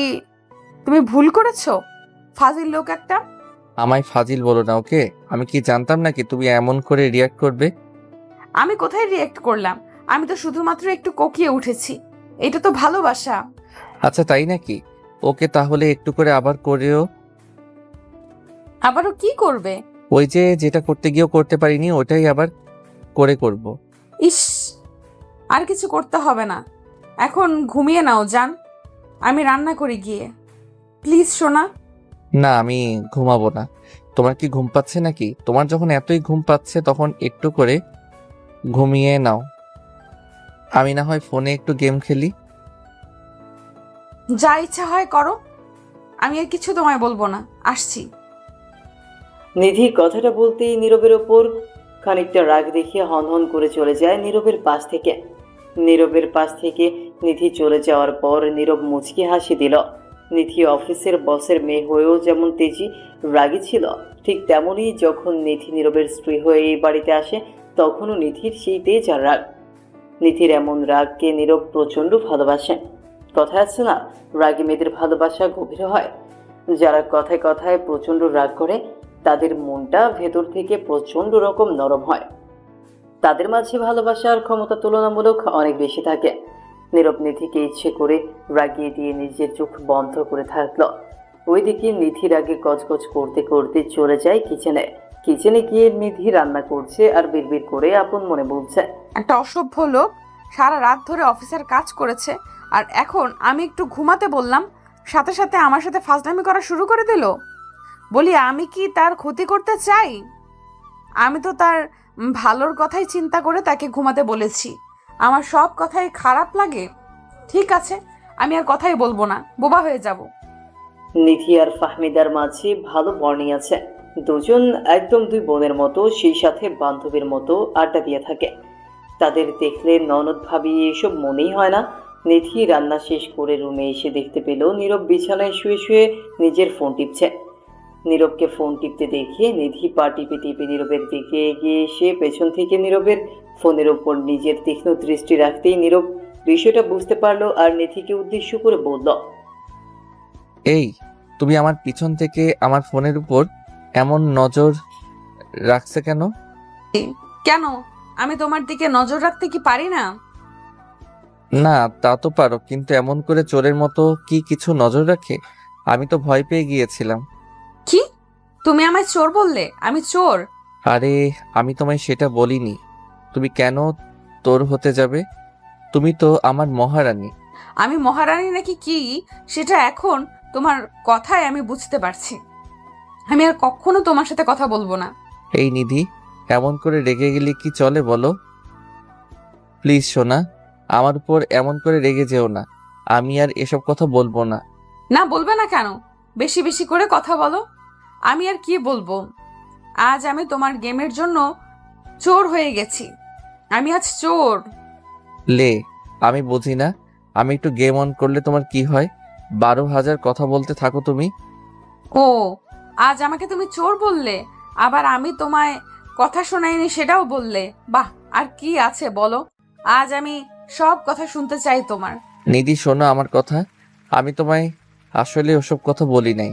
তুমি ভুল করেছো? ফাজিল লোক একটা। আমায় ফাজিল বলো না, ওকে? আমি কি জানতাম নাকি তুমি এমন করে রিয়াক্ট করবে? আমি কোথায় রিয়েক্ট করলাম? আমি তো শুধুমাত্র একটু কোকিয়ে উঠেছি। এটা তো ভালোবাসা। আচ্ছা তাই নাকি? ওকে, তাহলে একটু করে আবার করেও। আবারও কি করবে? ওই যে যেটা করতে গিয়েও করতে পারিনি, ওটাই আবার করব। ইস, আর কিছু করতে হবে না, এখন ঘুমিয়ে নাও জান। আমি রান্না করি গিয়ে। প্লিজ সোনা। না, আমি ঘুমাবো না। তোমার কি ঘুম পাচ্ছে নাকি? তোমার যখন এতই ঘুম পাচ্ছে তখন একটু করে ঘুমিয়ে নাও। আমি না হয় ফোনে একটু গেম খেলি। যা ইচ্ছা হয় করো, আমি আর কিছু তোমায় বলবো না। আসছি। নিধি কথাটা বলতেই নীরবের ওপর খানিকটা রাগ দেখিয়ে হনহন করে চলে যায় নীরবের পাশ থেকে। নীরবের পাশ থেকে নিধি চলে যাওয়ার পর নীরব মুচকি হাসি দিল। নিধি অফিসের বসের মেয়ে হয়েও যেমন তেজি রাগী ছিল, ঠিক তেমনই যখন নিধি নীরবের স্ত্রী হয়ে এই বাড়িতে আসে তখনও নিধির সেই তেজ আর রাগ। নিধির এমন রাগকে নীরব প্রচণ্ড ভালোবাসে। কথা আছে না, রাগী মেয়েদের ভালোবাসা গভীর হয়। যারা কথায় কথায় প্রচণ্ড রাগ করে তাদের মনটা ভেতর থেকে প্রচণ্ড রকম নরম হয়। তাদের মাঝে ভালোবাসার ক্ষমতা তুলনামূলক অনেক বেশি থাকে। নীরব নিধিকে ইচ্ছে করে রাগিয়ে দিয়ে নিজের চোখ বন্ধ করে থাকলো। ওইদিকে নিধি রাগে গজগজ করতে করতে চলে যায় কিচেনে। কিচেনে গিয়ে নিধি রান্না করছে আর বিড়বিড় করে আপন মনে বলছে, একটা অসভ্য লোক সারা রাত ধরে অফিসের কাজ করেছে, আর এখন আমি একটু ঘুমাতে বললাম, সাথে সাথে আমার সাথে ফাজলামি করা শুরু করে দিল। বলি, আমি কি তার ক্ষতি করতে চাই? আমি তো তার ভালোর কথাই চিন্তা করে তাকে ঘুমাতে বলেছি। আমার সব কথাই খারাপ লাগে? ঠিক আছে, আমি আর কথাই বলবো না, বোবা হয়ে যাব। নিধি আর ফাহমিদার মাঝে ভালো বর্ণিং আছে। দুজন একদম দুই বোনের মতো, সেই সাথে বান্ধবীর মতো আড্ডা দিয়ে থাকে। তাদের দেখলে ননদ ভাবি এসব মনেই হয় না। নিধি রান্না শেষ করে রুমে এসে দেখতে পেল নীরব বিছানায় শুয়ে শুয়ে নিজের ফোন টিপছে। নীরবকে ফোন টিপতে দেখে নিধি পা টিপে টিপে নীরবের দিকে এগিয়ে এসে পেছন থেকে নীরবের ফোনের ওপর নিজের তীক্ষ্ণ দৃষ্টি রাখতেই নীরব বিষয়টা বুঝতে পারলো আর নিধিকে উদ্দেশ্য করে বলল, এই, তুমি আমার পিছন থেকে আমার ফোনের উপর এমন নজর রাখছে কেন? কেন, আমি তোমার দিকে নজর রাখতে কি পারি না? না, তা তো পারো, কিন্তু এমন করে চোরের মতো কি কিছু নজর রাখে? আমি তো ভয় পেয়ে গিয়েছিলাম। কি, তুমি আমায় চোর বললে? আমি চোর? আরে, আমি তোমায় সেটা বলিনি। তুমি কেন তোর হতে যাবে? তুমি তো আমার মহারানী। আমি মহারানী নাকি কি সেটা এখন তোমার কথায় আমি বুঝতে পারছি। আমি আর কখনো তোমার সাথে কথা বলবো না। এই নিধি, এমন করে রেগে গেলে কি চলে বলো? প্লিজ সোনা, আমার উপর এমন করে রেগে যেও না। আমি আর এসব কথা বলবো না। না, বলবে না কেন? বেশি বেশি করে কথা বলো। আমি আর কি বলবো? আজ আমি তোমার গেমের জন্য চোর হয়ে গেছি। আমি আজ চোর। লে, আমি বুঝি না। আমি একটু গেম অন করলে তোমার কি হয়? 12,000 কথা বলতে থাকো তুমি। ও, আজ আমাকে তুমি চোর বললে, আবার আমি তোমায় কথা শোনাইনি সেটাও বললে। বাহ, আর কি আছে বলো? আজ আমি সব কথা শুনতে চাই তোমার। নিধি শোনো আমার কথা। আমি তোমায় আসলে ওসব কথা বলি নাই।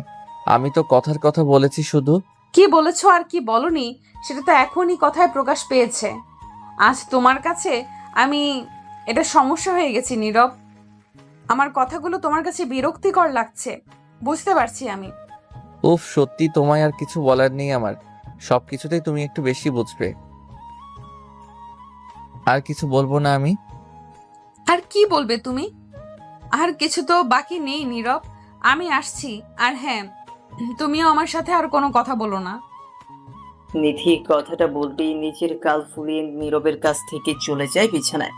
আমি তো কথার কথা বলেছি শুধু। কি বলেছো আর কি বলনি সেটা তো এখনই কথায় প্রকাশ পেয়েছে। আজ তোমার কাছে আমি এটা সমস্যা হয়ে গেছি নীরব। আমার কথাগুলো তোমার কাছে বিরক্তিকর লাগছে, বুঝতে পারছি আমি। উফ, সত্যি তোমায় আর কিছু বলার নেই আমার। সব কিছুতেই তুমি একটু বেশি বুঝবে। আর কিছু বলবো না আমি। আর কি বলবে তুমি? আর কিছু তো বাকি নেই নীরব। আমি আসছি। আর হ্যাঁ, তুমিও আমার সাথে আর কোনো কথা বলো না। নিধি কথাটা বলতেই নিজের গাল ফুলিয়ে নীরবের কাছ থেকে চলে যায় বিছানায়।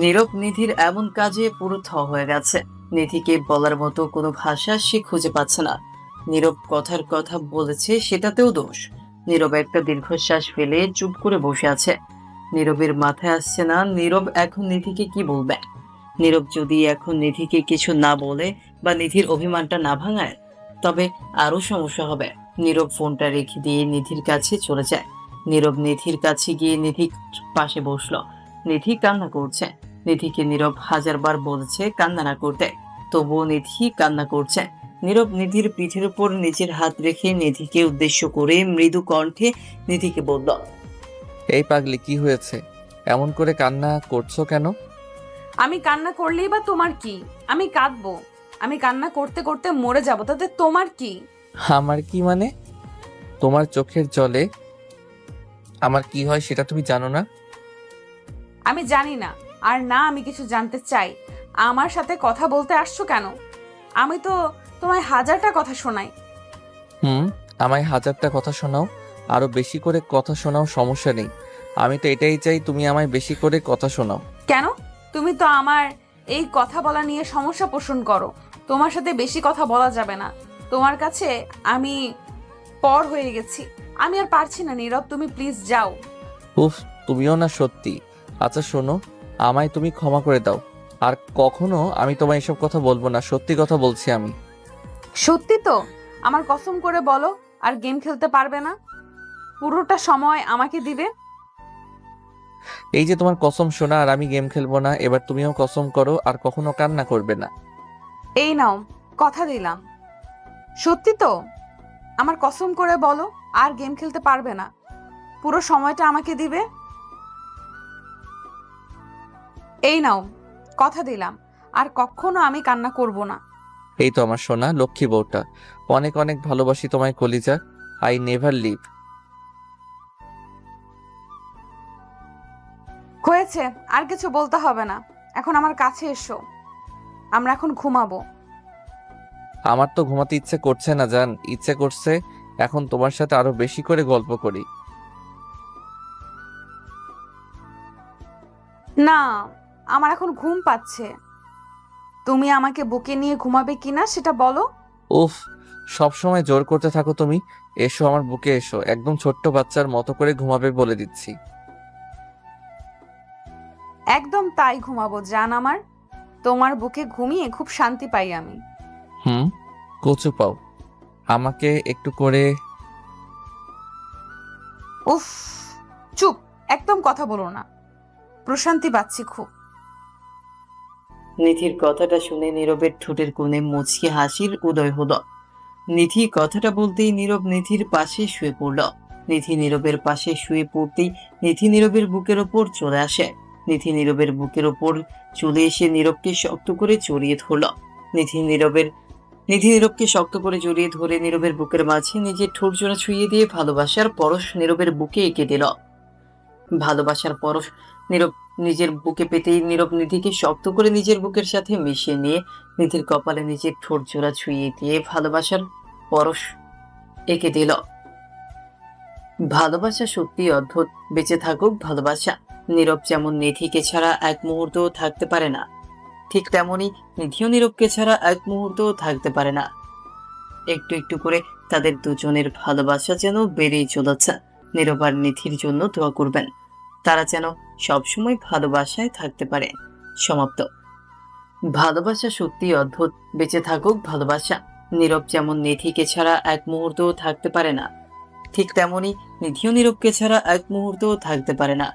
নীরব নিধির এমন কাজে পুরো থ হয়ে গেছে। নিধিকে বলার মতো কোনো ভাষা সে খুঁজে পাচ্ছে না। নীরব কথার কথা বলেছে সেটাতেও দোষ। নীরব একটা দীর্ঘশ্বাস ফেলে চুপ করে বসে আছে। নীরবের মাথায় আসছে না নীরব এখন নিধিকে কি বলবে। নীরব যদি এখন নিধিকে কিছু না বলে বা নিধির অভিমানটা না ভাঙায় তবে আরো সমস্যা হবে। নীরব ফোনটা রেখে দিয়ে নিধির কাছে চলে যায়। নীরব নিধির কাছে গিয়ে নিধির পাশে বসলো। নিধি কান্না করছে। নিধিকে নীরব হাজারবার বলেছে কান্না না করতে, তবুও নিধি কান্না করছে। নীরব নিধির পিঠের উপর নিজের হাত রেখে নিধিকে উদ্দেশ্য করে মৃদু কণ্ঠে নিধিকে বলল, এই পাগলি, কি হয়েছে? এমন করে কান্না করছো কেন? আমি কান্না করলেই বা তোমার কি? আমি কাঁদবো। আমি কান্না করতে করতে মরে যাব, তাতে তোমার কি? আমার কি মানে? তোমার চোখের জলে আমার কি হয় সেটা তুমি জানো না? আমি জানি না, আর না আমি কিছু জানতে চাই। আমার সাথে কথা বলতে আসছো কেন? আমি তো তোমায় হাজারটা কথা শোনাই। আমায় হাজারটা কথা শোনাও, আরো বেশি করে কথা শোনাও, সমস্যা নেই। আমি তো এটাই চাই, তুমি আমায় বেশি করে কথা শোনাও। কেন? তুমি তো আমার এই কথা বলা নিয়ে সমস্যা পোষণ করো। তোমার সাথে বেশি কথা বলা যাবে না। তোমার কাছে আমি পর হয়ে গেছি। আমি আর পারছি না নীরব, তুমি প্লিজ যাও। উফ, তুমিও না সত্যি। আচ্ছা শোনো, আমায় তুমি ক্ষমা করে দাও। আর কখনো আমি তোমায় এসব কথা বলবো না, সত্যি কথা বলছি আমি। সত্যি তো? আমার কসম করে বলো, আর গেম খেলতে পারবে না? পুরোটা সময় আমাকে দিবে? এই যে তোমার কসম শোনা, আর আমি গেম খেলবো না। এবার তুমিও কসম করো আর কখনো কান্না করবে না। এই নাও, কথা দিলাম। সত্যি তো? আমার কসম করে বলো, আর গেম খেলতে পারবে না। পুরো সময়টা আমাকে দিবে। এই নাও, কথা দিলাম। আর কখনো আমি কান্না করব না। এই তো আমার সোনা লক্ষ্মী বউটা। অনেক অনেক ভালোবাসি তোমায় কলিজা। I never leave. হয়েছে, আর কিছু বলতে হবে না। এখন আমার কাছে এসো, আমরা এখন ঘুমাবো। আমার তো ঘুমাতে ইচ্ছে করছে না জান, ইচ্ছে করছে এখন তোমার সাথে আরো বেশি করে গল্প করি। না, আমার এখন ঘুম পাচ্ছে। তুমি আমাকে বুকে নিয়ে ঘুমাবে কিনা সেটা বলো। উফ, সব সময় জোর করতে থাকো তুমি। এসো আমার বুকে এসো, একদম ছোট্ট বাচ্চার মতো করে ঘুমাবে বলে দিচ্ছি। একদম তাই ঘুমাবো জান আমার। তোমার বুকে ঘুমিয়ে খুব শান্তি পাই আমি। কচু পাও আমাকে একটু করে। উফ, চুপ, একদম কথা বলো না। প্রশান্তি পাচ্ছি খুব। নিধির কথাটা শুনে নীরবের ঠোঁটের কোণে মুচকি হাসির উদয় হলো। নিধি কথাটা বলতেই নীরব নিধির পাশে শুয়ে পড়ল। নিধি নীরবের পাশে শুয়ে পড়তেই নিধি নীরবের বুকের ওপর চলে আসে। নিধি নীরবের বুকের ওপর চলে এসে নীরবকে শক্ত করে জড়িয়ে ধরল। নিধি নীরবের নিধি নীরবকে শক্ত করে জড়িয়ে ধরে নীরবের বুকের মাঝে নিজের ঠোঁট জোড়া ছুঁয়ে দিয়ে ভালোবাসার পরশ নীরবের বুকে এঁকে দিল। ভালোবাসার পরশ নীরব নিজের বুকে পেতেই নীরব নিধিকে শক্ত করে নিজের বুকের সাথে মিশিয়ে নিয়ে নিধির কপালে নিজের ঠোঁট জোড়া ছুঁয়ে দিয়ে ভালোবাসার পরশ এঁকে দিল। ভালোবাসা সত্যি অদ্ভুত। বেঁচে থাকুক ভালোবাসা। নীরব যেমন নিধিকে ছাড়া এক মুহূর্তও থাকতে পারে না, ঠিক তেমনি নিধিও নীরবকে ছাড়া এক মুহূর্তও থাকতে পারে না। একটু একটু করে তাদের দুজনের ভালোবাসা যেন বেড়েই চলেছে। নীরব আর নিধির জন্য দোয়া করবেন, তারা যেন সবসময় ভালোবাসায় থাকতে পারে। সমাপ্ত। ভালোবাসা সত্যি অদ্ভুত। বেঁচে থাকুক ভালোবাসা। নীরব যেমন নিধিকে ছাড়া এক মুহূর্তও থাকতে পারে না, ঠিক তেমনি নিধিও নীরবকে ছাড়া এক মুহূর্তও থাকতে পারে না।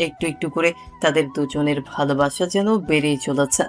একটু একটু করে তাদের দুজনের ভালোবাসা যেন বেড়েই চলেছে।